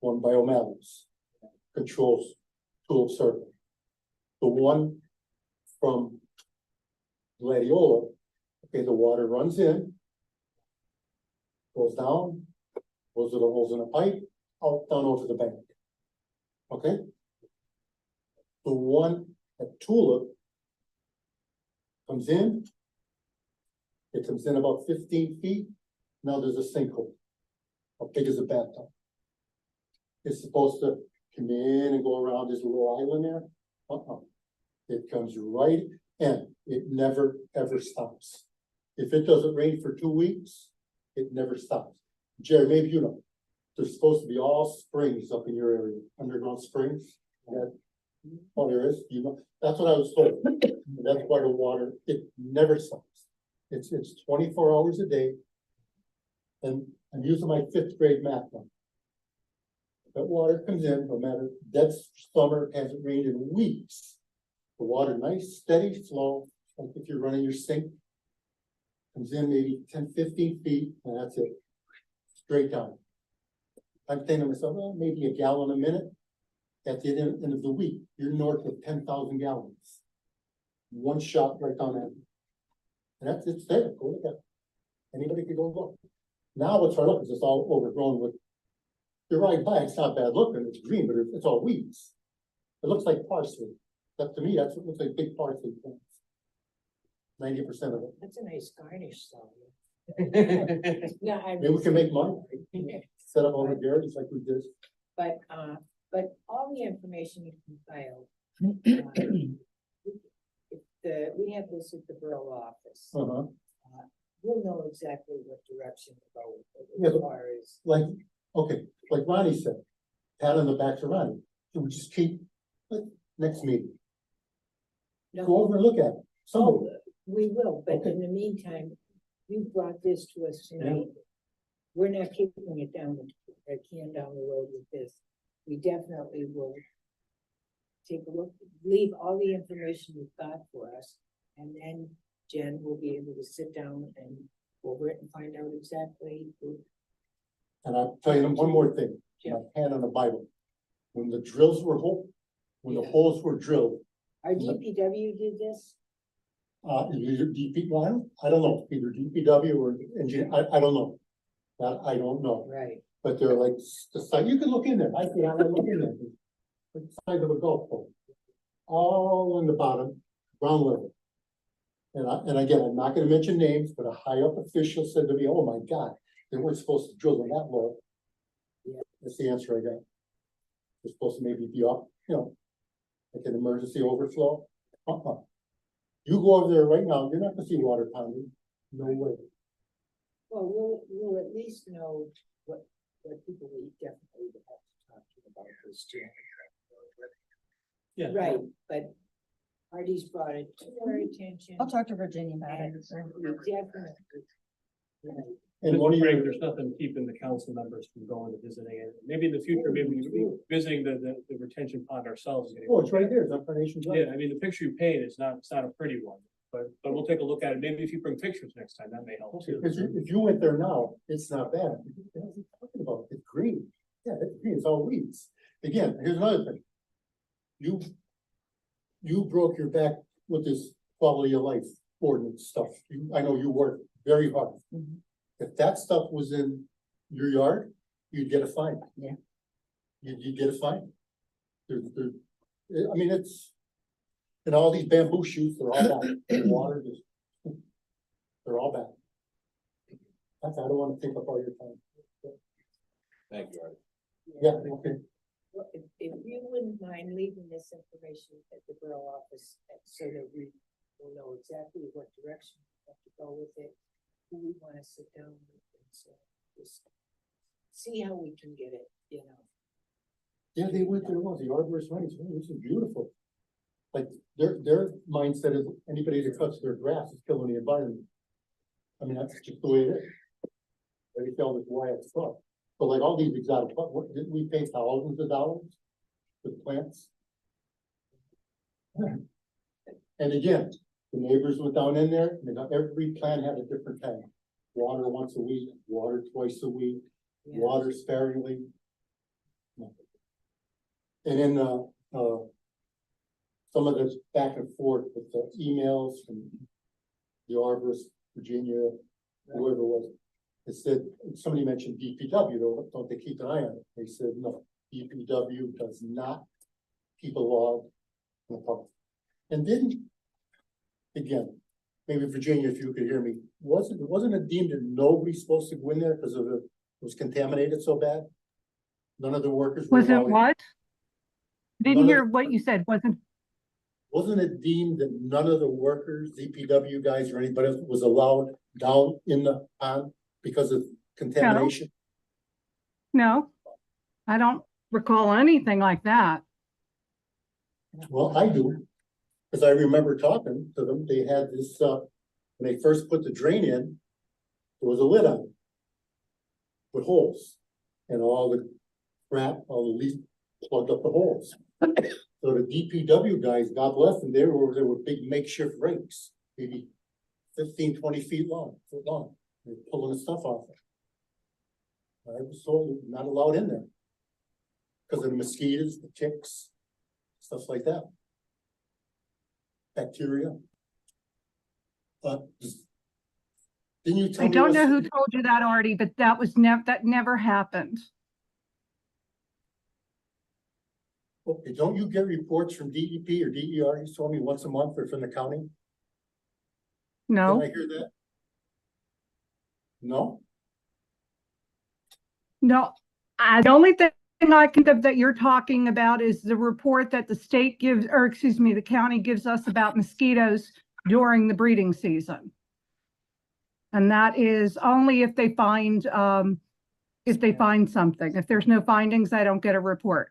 one by O'Malley's, controls Tulip Circle. The one from Gladiola, okay, the water runs in, goes down, goes to the holes in the pipe, out, down over the bank. Okay? The one at Tulip comes in, it comes in about 15 feet, now there's a sinkhole. How big is a bathtub? It's supposed to come in and go around this little island there. It comes right in, it never ever stops. If it doesn't rain for 2 weeks, it never stops. Jerry, maybe you know, there's supposed to be all springs up in your area, underground springs. That, oh, there is, you know, that's what I was told. That's why the water, it never stops. It's 24 hours a day. And I'm using my 5th grade math now. That water comes in, no matter, dead summer, hasn't rained in weeks. The water, nice, steady flow, like if you're running your sink. Comes in maybe 10, 15 feet, and that's it. Straight down. I'm thinking to myself, well, maybe a gallon a minute. At the end of the week, you're north of 10,000 gallons. One shot right down there. And that's, it's there, go look at it. Anybody could go look. Now what's hard look is it's all overgrown with, you're right by, it's not bad looking, it's green, but it's all weeds. It looks like parsley. That, to me, that's what looks like big parsley plants. 90% of it. That's a nice garnish, though. No, I Maybe we can make money. Set up over there, just like we did. But all the information you compiled, we have this at the borough office. Uh-huh. We'll know exactly what direction to go with Yeah, it as but- far as. Like, okay, like Ronnie said, pat on the back to Ronnie. Can we just keep, like, next meeting? No, Go over and look at it. Somebody. we will, but Okay. in the meantime, you brought this to us tonight. We're not kicking it down, a can down the road with this. We definitely will take a look, leave all the information you've got for us, and then Jen will be able to sit down and go over it and find out exactly. And I'll tell you one more thing, Yeah. my hand on the Bible. When the drills were when the Yeah. holes were drilled, Our DPW did this? either DP1, I don't know, either DPW or engineer, I don't know. That I don't know, Right. but they're like, the site, you can look in there, I look in there. The size of a golf ball. All on the bottom, ground level. And again, I'm not gonna mention names, but a high up official said to me, oh my God, they weren't supposed to drill them that low. Yeah. That's the answer I got. They're supposed to maybe be up, you know, like an emergency overflow. You go over there right now, you're not gonna see water pounding, no way. Well, we'll at least know what people we definitely would have to talk to about this too. Yeah. Right, but Artie's brought it to our attention. I'll talk to Virginia about it. And we definitely. Right. And one of your, There's nothing keeping the council members from going to visiting it. Maybe in the future, maybe we visiting the retention pond ourselves. is getting- oh, it's right there, it's on Carnation Drive. Yeah, I mean, the picture you paint is not, it's not a pretty one, but we'll take a look at it. Maybe if you bring pictures next time, that may help Okay, too. because if you went there now, it's not bad. What are you talking about? It's green. Yeah, it's green, it's all weeds. Again, here's another thing. You broke your back with this quality of life ordinance stuff. I know you worked very hard. Mhm. If that stuff was in your yard, you'd get a fine. Yeah. You'd get a fine. I mean, it's, and all these bamboo shoots, they're all bad. The water just, they're all bad. I don't want to take up all your time. Thank you, Art. Yeah, okay. Well, if you wouldn't mind leaving this information at the borough office, so that we will know exactly what direction we have to go with it, who we want to sit down with, and so just see how we can get it, you know. Yeah, they went there once, the arborist went, this is beautiful. Like, their mindset is anybody that cuts their grass is killing the environment. I mean, that's just the way it is. They tell us why it's cut. But like all these exotic, what, didn't we pay thousands of dollars for the plants? And again, the neighbors went down in there, and every plant had a different tank. Water once a week, water twice a week, Yeah. water sparingly. And then, some of this back and forth with the emails from the arborist, Virginia, whoever it was. It said, somebody mentioned DPW, don't they keep an eye on it? They said, no, DPW does not keep a log in the park. And then, again, maybe Virginia, if you could hear me, wasn't it deemed that nobody's supposed to go in there because of it was contaminated so bad? None of the workers were Was it allowed- what? Didn't None of hear the- what you said, Wasn't it deemed that none of the workers, DPW guys or anybody else was allowed down in the pond because of contamination? No, I don't recall anything like that. Well, I do, because I remember talking to them, they had this, when they first put the drain in, there was a lid on it. With holes, and all the crap, all the leaf plugged up the holes. So the DPW guys, God bless them, they were big makeshift rakes, maybe 15, 20 feet long, foot long. They're pulling the stuff off. I was told not allowed in there. Because of the mosquitoes, the ticks, stuff like that. Bacteria. But didn't you tell I me? don't know what's- who told you that, Artie, but that never happened. Okay, don't you get reports from DEP or DER? You told me once a month or from the county? Did No, I hear that? No? no. The only thing I can think of that you're talking about is the report that the state gives, or excuse me, the county gives us about mosquitoes during the breeding season. And that is only if they find something. If there's no findings, I don't get a report.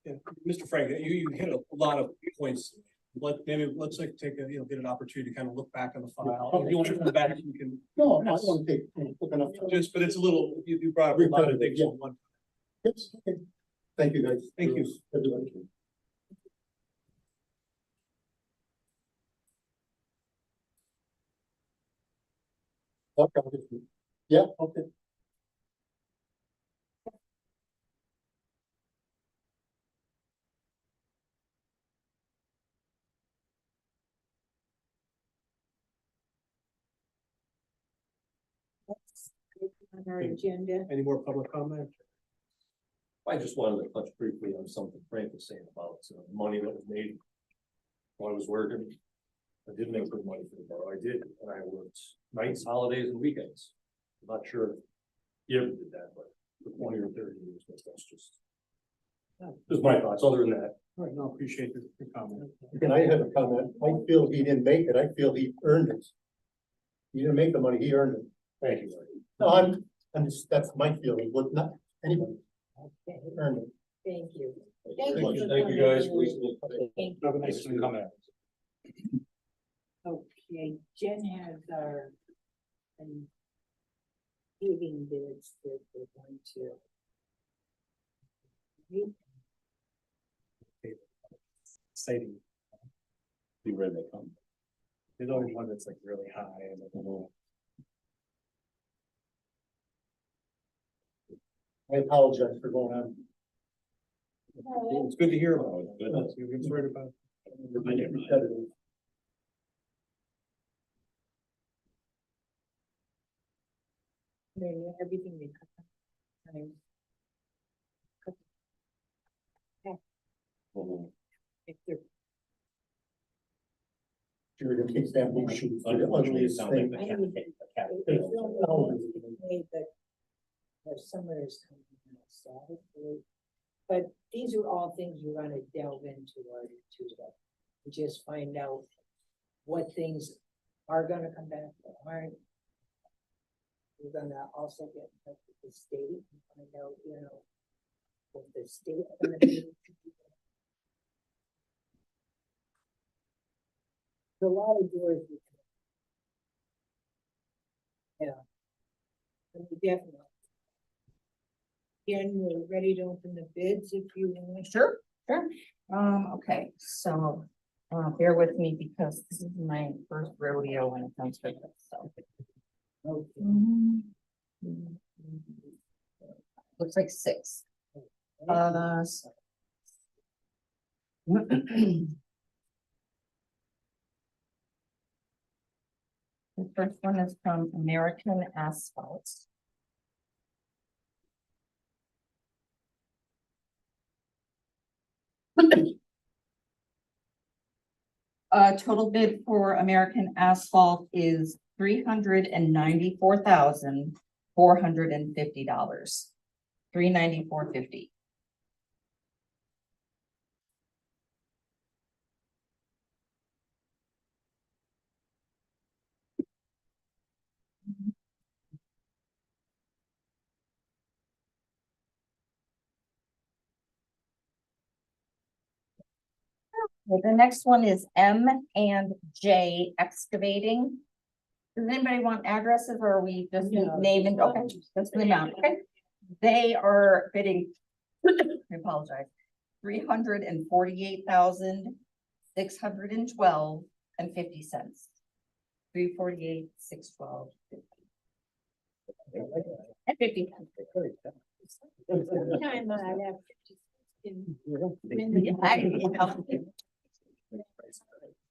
Yeah, Mr. Frank, you hit a lot of points. Let's like take a, get an opportunity to kind of look back on the file. If you want to come back, you can. No, I don't want to take, look enough. Just, but it's a little, you brought up a lot of things in one. Yes, okay. Thank you, guys. Thank you. Everybody. Okay. Yeah, okay. On our agenda. Any more public comment? I just wanted to touch briefly on something Frank was saying about money that was made while I was working. I did make good money for the borough. I did, and I worked nights, holidays, and weekends. I'm not sure if you ever did that, but for 20 or 30 years, that's just. Just my thoughts. Other than that, All right, no, appreciate your comment. And I have a comment. I feel he didn't make it. I feel he earned it. He didn't make the money, he earned it. thank you. Larry. No, I'm just, that's my feeling, but not anybody. Okay, He earned it. thank you. Thank you you. for Thank you, coming guys. in. Please. Thank Have a you. nice comment. Okay, Jen has our heating bids that we're going to. Exciting. See where they come. There's always one that's like really high and I apologize for going on. it's good to hear about. Good. You're concerned about. I never mind. Competitive. Everything they cut. If they're You're gonna take that big shoot for the Unfortunately, it ugliest sounds like thing. the cat, the cat. But our summer is coming out, so hopefully, but these are all things we're gonna delve into later too, though. To just find out what things are gonna come back, that aren't. We're gonna also get in touch with the state and find out, what the state's gonna do. There's a lot of doors. Yeah. And we definitely. Jen, we're ready to open the bids if you want. Sure. Okay, so, bear with me because this is my first rodeo when it comes to this, so. Okay. Looks like 6. The first one is from American Asphalt. Total bid for American Asphalt is $394,450. $394.50. Okay, the next one is M and J Excavating. Does anybody want addresses or are we just naming? Okay, just the amount, okay? They are bidding, I apologize, $348,612.50. 348,612.50. And 50 cents. Time I have. Yeah,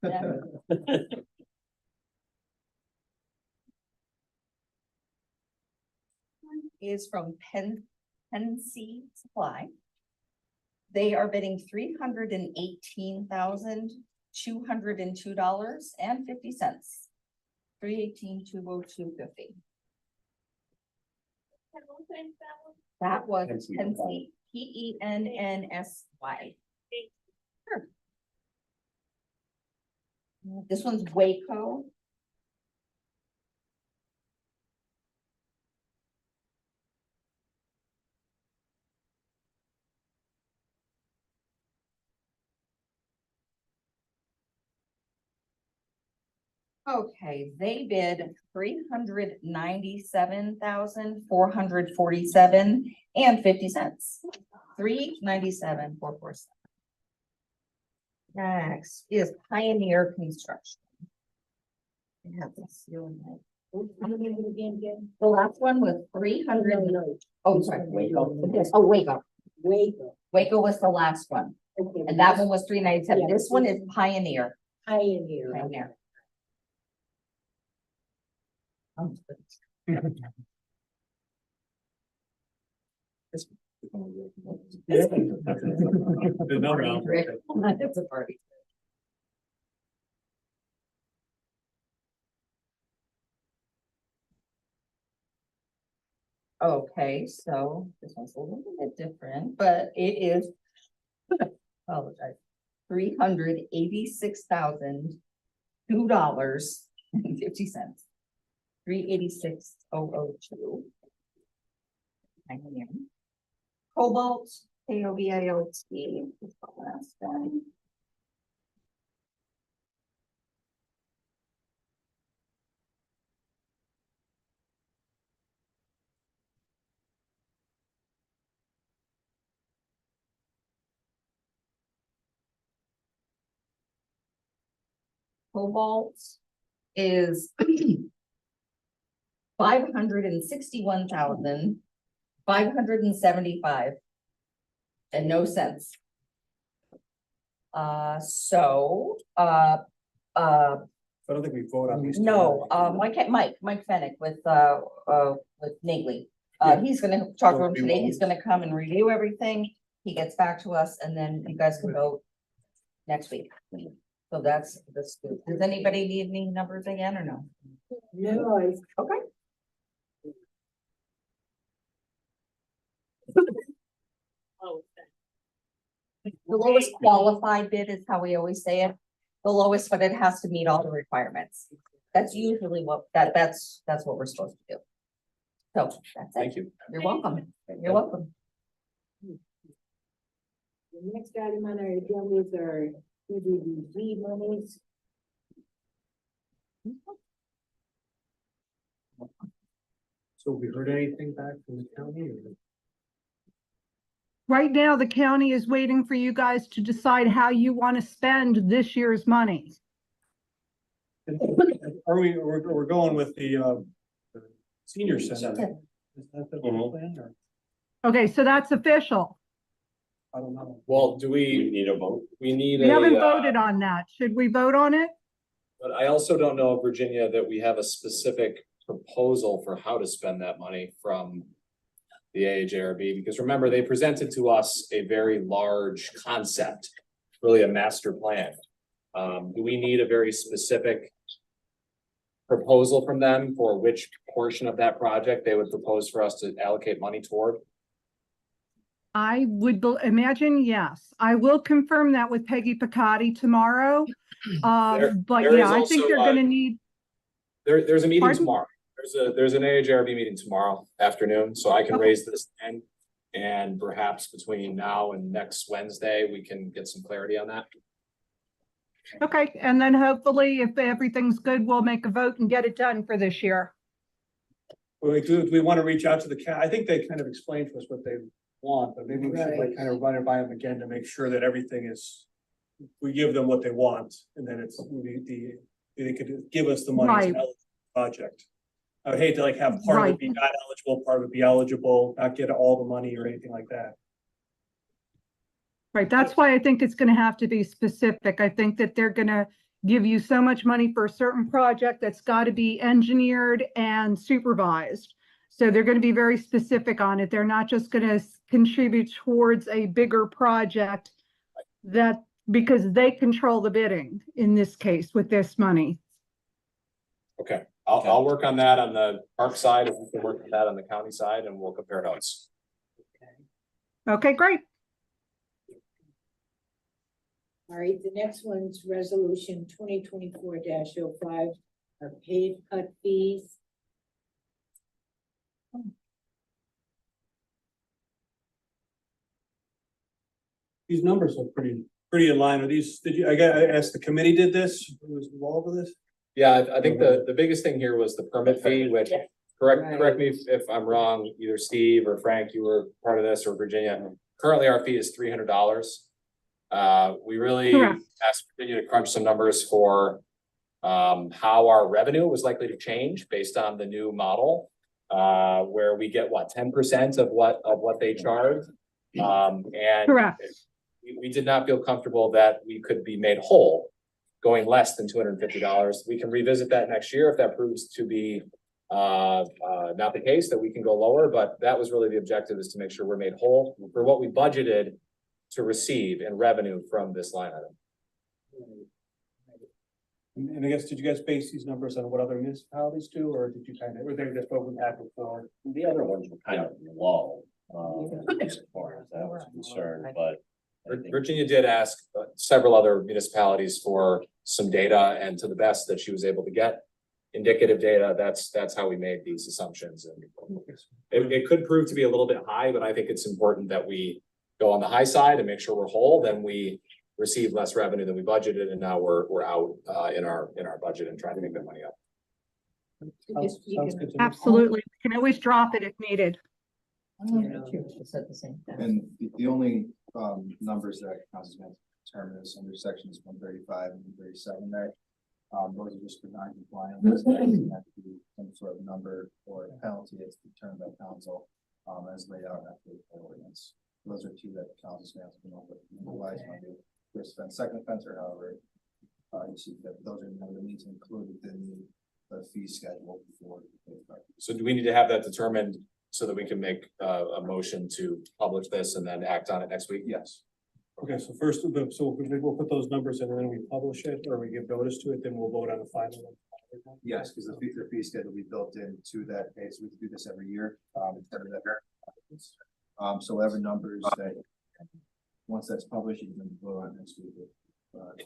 Yeah. Is from Pensy Supply. They are bidding $318,202.50. 318,202.50. That was Pensy, Pensy. Sure. This one's Waco. Okay, they bid $397,447.50. 397,447. Next is Pioneer Construction. I have this ceiling light. The last one was 300. Oh, sorry, Waco. Oh, Waco. Waco was the last one. Okay, And that one was 397. This one is Pioneer. Pioneer. Pioneer. It's a party. Okay, so this one's a little bit different, but it is. Apologize. $386,002.50. 386,002. Cobalt, KOBILT, is the last one. Cobalt is 561,575 and no cents. I don't think we vote on these. No, Mike Fennick with Nagley. Yeah. He's gonna talk to him today. He's gonna come and review everything. He gets back to us and then you guys can vote next week. So that's good. Does anybody need any numbers again or no? No, Okay. Oh, The lowest qualified bid is how we always say it. The lowest, but it has to meet all the requirements. That's usually what, that's what we're supposed to do. So that's it. Thank you. You're welcome. You're welcome. the next item on our agenda is our CDBG monies. So have we heard anything back from the county? Or? Right now, the county is waiting for you guys to decide how you want to spend this year's money. We're going with the senior center. Is that the plan or? Okay, so that's official. I don't know. Well, do We we, need a vote. we need We haven't a, voted on that. Should we vote on it? but I also don't know, Virginia, that we have a specific proposal for how to spend that money from the AHRB, because remember, they presented to us a very large concept, really a master plan. Do we need a very specific proposal from them for which portion of that project they would propose for us to allocate money toward? I would imagine, yes. I will confirm that with Peggy Picotti tomorrow. But there yeah, is I think also, they're gonna need, There's a meeting Pardon? tomorrow. There's an AHRB meeting tomorrow afternoon, so I can Okay. raise this then. And perhaps between now and next Wednesday, we can get some clarity on that. Okay, and then hopefully if everything's good, we'll make a vote and get it done for this year. Do we want to reach out to I think they kind of explained to us what they want, but maybe we should like Right. kind of run it by them again to make sure that everything is. We give them what they want and then it's they could give us the money as an Right. eligible project. I would hate to like have part of it Right. be not eligible, part of it be eligible, not get all the money or anything like that. Right, that's why I think it's gonna have to be specific. I think that they're gonna give you so much money for a certain project that's gotta be engineered and supervised. So they're gonna be very specific on it. They're not just gonna contribute towards a bigger project that, because they control the bidding in this case with this money. Okay, I'll work on that on the park side, if we can work on that on the county side, and we'll compare notes. Okay, great. All right, the next one's resolution 2024-05, our paid cut fees. These numbers are pretty in line with these. I asked the committee did this, who was involved with this? Yeah, I think the biggest thing here was the permit fee, which, correct me if I'm wrong, either Steve or Frank, you were part of this, or Virginia. Currently, our fee is $300. We really Correct. asked Virginia to crunch some numbers for how our revenue was likely to change based on the new model. Where we get 10% of what they charge. And Correct. we did not feel comfortable that we could be made whole going less than $250. We can revisit that next year if that proves to be not the case, that we can go lower, but that was really the objective, is to make sure we're made whole for what we budgeted to receive in revenue from this line item. And I guess, did you guys base these numbers on what other municipalities do, or did you kind of, were they just what we had before? The other ones were kind of low, as far as that was concerned, but. I think- Virginia did ask several other municipalities for some data, and to the best that she was able to get indicative data, that's how we made these assumptions. And it could prove to be a little bit high, but I think it's important that we go on the high side and make sure we're whole. Then we receive less revenue than we budgeted, and now we're out in our budget and trying to make that money up. Sounds good to me. Absolutely. We can always drop it if needed. And the only numbers that council's going to determine is under sections 135 and 137 there. Those are just for non-compliance. Those have to be some sort of number or penalty that's determined by council as laid out after the ordinance. Those are two that council's going to have to come up with. Otherwise, when you first offense, second offense, or however, you see that those are the needs included within the fee schedule before. So do we need to have that determined so that we can make a motion to publish this and then act on it next week? Yes. Okay, so first, so we'll put those numbers in and then we publish it, or we give notice to it, then we'll vote on the final one. Yes, because the fee schedule will be built into that pay, so we can do this every year. So whatever numbers that, once that's published, you can vote on next week.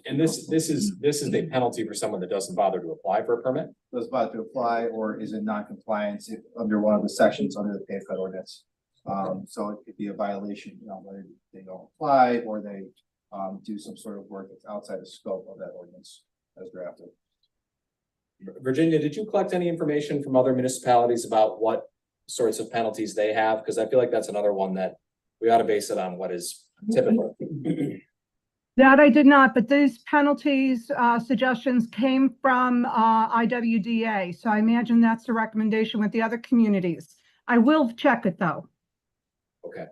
And this is the penalty for someone that doesn't bother to apply for a permit? Does about to apply, or is it non-compliance if under one of the sections under the pay cut ordinance? So it could be a violation, whether they don't apply or they do some sort of work that's outside the scope of that ordinance as drafted. Virginia, did you collect any information from other municipalities about what sorts of penalties they have? Because I feel like that's another one that we ought to base it on what is typical. That I did not, but these penalties, suggestions came from, IWDA. So I imagine that's the recommendation with the other communities. I will check it though. Okay.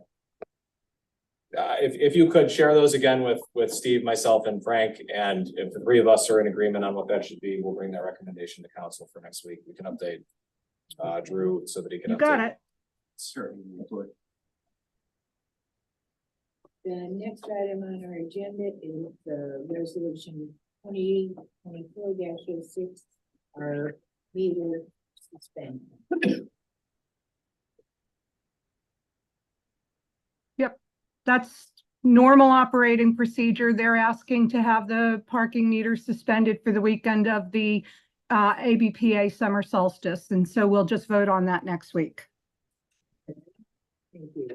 If you could share those again with Steve, myself, and Frank, and if the three of us are in agreement on what that should be, we'll bring that recommendation to council for next week. We can update Drew so that he can. You got it. Sure. The next item on our agenda is the resolution 2024-06, our meter suspension. That's normal operating procedure. They're asking to have the parking meters suspended for the weekend of the ABPA summer solstice. And so we'll just vote on that next week. Thank you.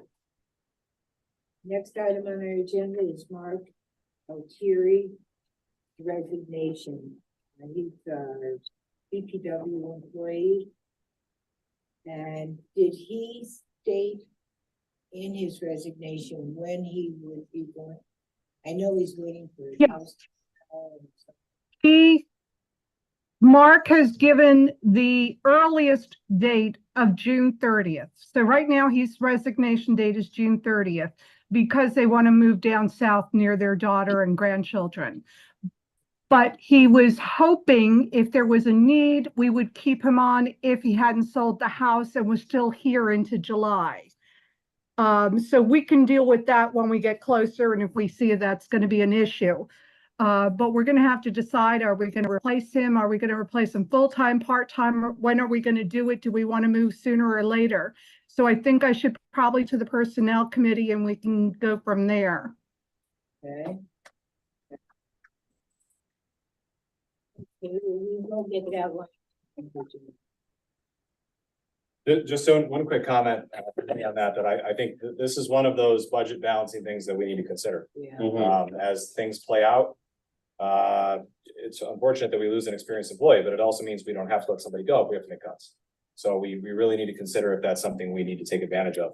Next item on our agenda is Mark Altieri, resignation. He's a BPW employee. And did he state in his resignation when he would be going? I know he's waiting for his Yeah. house. Mark has given the earliest date of June 30th. So right now his resignation date is June 30th because they want to move down south near their daughter and grandchildren. But he was hoping if there was a need, we would keep him on if he hadn't sold the house and was still here into July. So we can deal with that when we get closer and if we see that's going to be an issue. But we're going to have to decide, are we going to replace him? Are we going to replace him full-time, part-time? When are we going to do it? Do we want to move sooner or later? So I think I should probably to the personnel committee and we can go from there. Okay. Okay, we will get that one. Just so one quick comment on that, I think this is one of those budget balancing things that we need to consider. Yeah. As things play out. It's unfortunate that we lose an experienced employee, but it also means we don't have to let somebody go if we have to make cuts. So we really need to consider if that's something we need to take advantage of.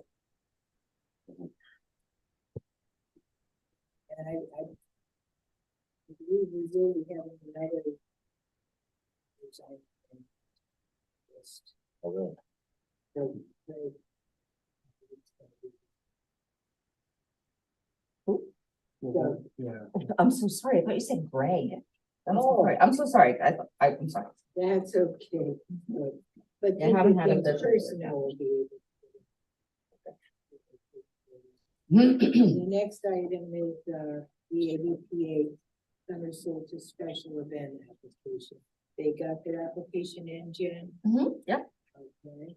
And I believe we will be having another. Oh, really? Yeah. I'm so sorry. I thought you said Greg. I'm so Oh. sorry. I'm so sorry. I'm sorry. That's okay. But Yeah, I haven't had a the vision. personnel will be able to. The next item is, the ABPA summer solstice special event application. They got their application in, Jen? Yep. Okay.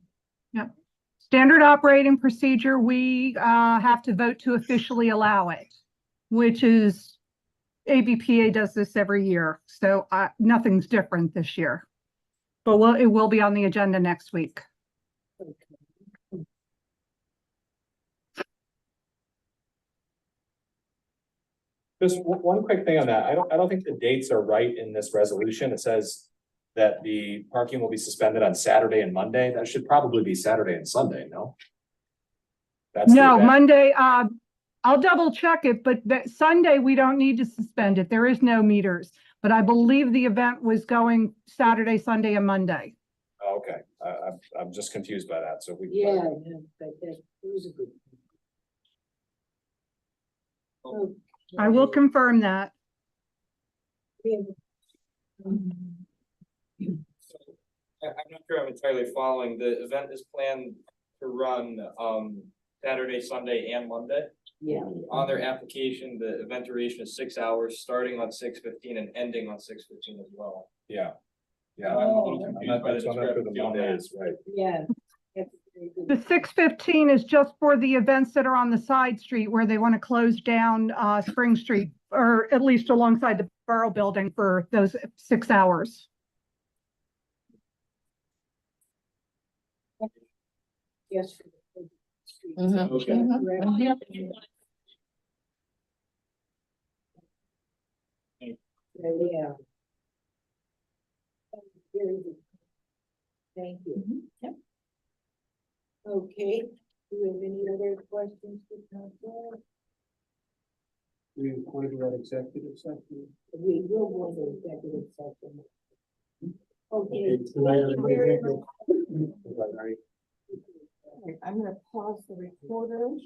Standard operating procedure, we have to vote to officially allow it, which is ABPA does this every year. So nothing's different this year. But it will be on the agenda next week. Okay. Just one quick thing on that. I don't think the dates are right in this resolution. It says that the parking will be suspended on Saturday and Monday. That should probably be Saturday and Sunday, no? That's the No, event. Monday, I'll double check it, but that Sunday, we don't need to suspend it. There is no meters. But I believe the event was going Saturday, Sunday, and Monday. Oh, okay, I'm just confused by that, so if we. Yeah, no, but that was a good. Okay. I will confirm that. We have- I'm not sure I'm entirely following. The event is planned to run Saturday, Sunday, and Monday. Yeah. On their application, the event duration is 6 hours, starting on 6:15 and ending on 6:15 as well. Yeah. Yeah. I'm a little Oh. confused by the discrepancy on that. Right. Yeah. That's very good. The 6:15 is just for the events that are on the side street where they want to close down Spring Street, or at least alongside the Borough Building for those 6 hours. Yes. For the streets. Mhm. Okay. Correct? Yeah. Very good. Thank you. Yep. Okay, do you have any other questions for council? We want to do that executive session. We will go to executive session. Okay. Okay, tonight, everybody, thank you. I'm gonna pause the recorder.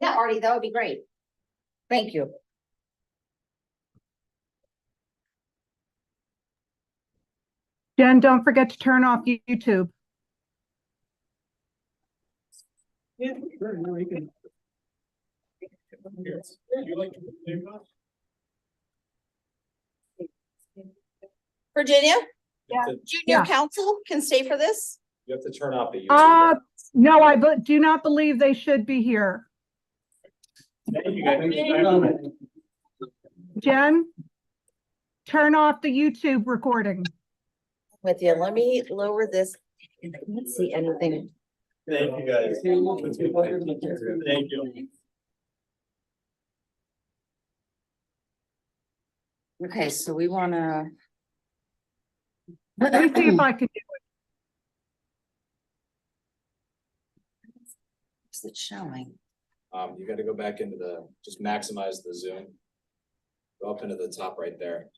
Yeah, Artie, that would be great. Thank you. Jen, don't forget to turn off YouTube. Yeah, sure, no, you can. Virginia? You have to- Junior Yeah. council can stay for this? you have to turn off the YouTube. No, I do not believe they should be here. Thank you guys. Jen, turn off the YouTube recording. With you, let me lower this. I can't see anything. Thank you, guys. Thank you. Okay, so we wanna. Let me see if I can do Is it showing? You gotta go back into just maximize the zoom. Go up into the top right there.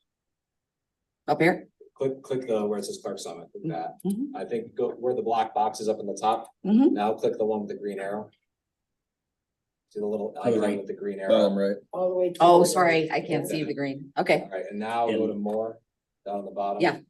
Up here? Click where it says Clark Summit, click that. Mhm. I think go where the black box is up in the top. Mhm. Now click the one with the green arrow. See the little the icon right. with the green arrow? right. All the way. to Oh, the- sorry, I can't see the green. Okay, Alright, and now go to more, down on the bottom. Yeah.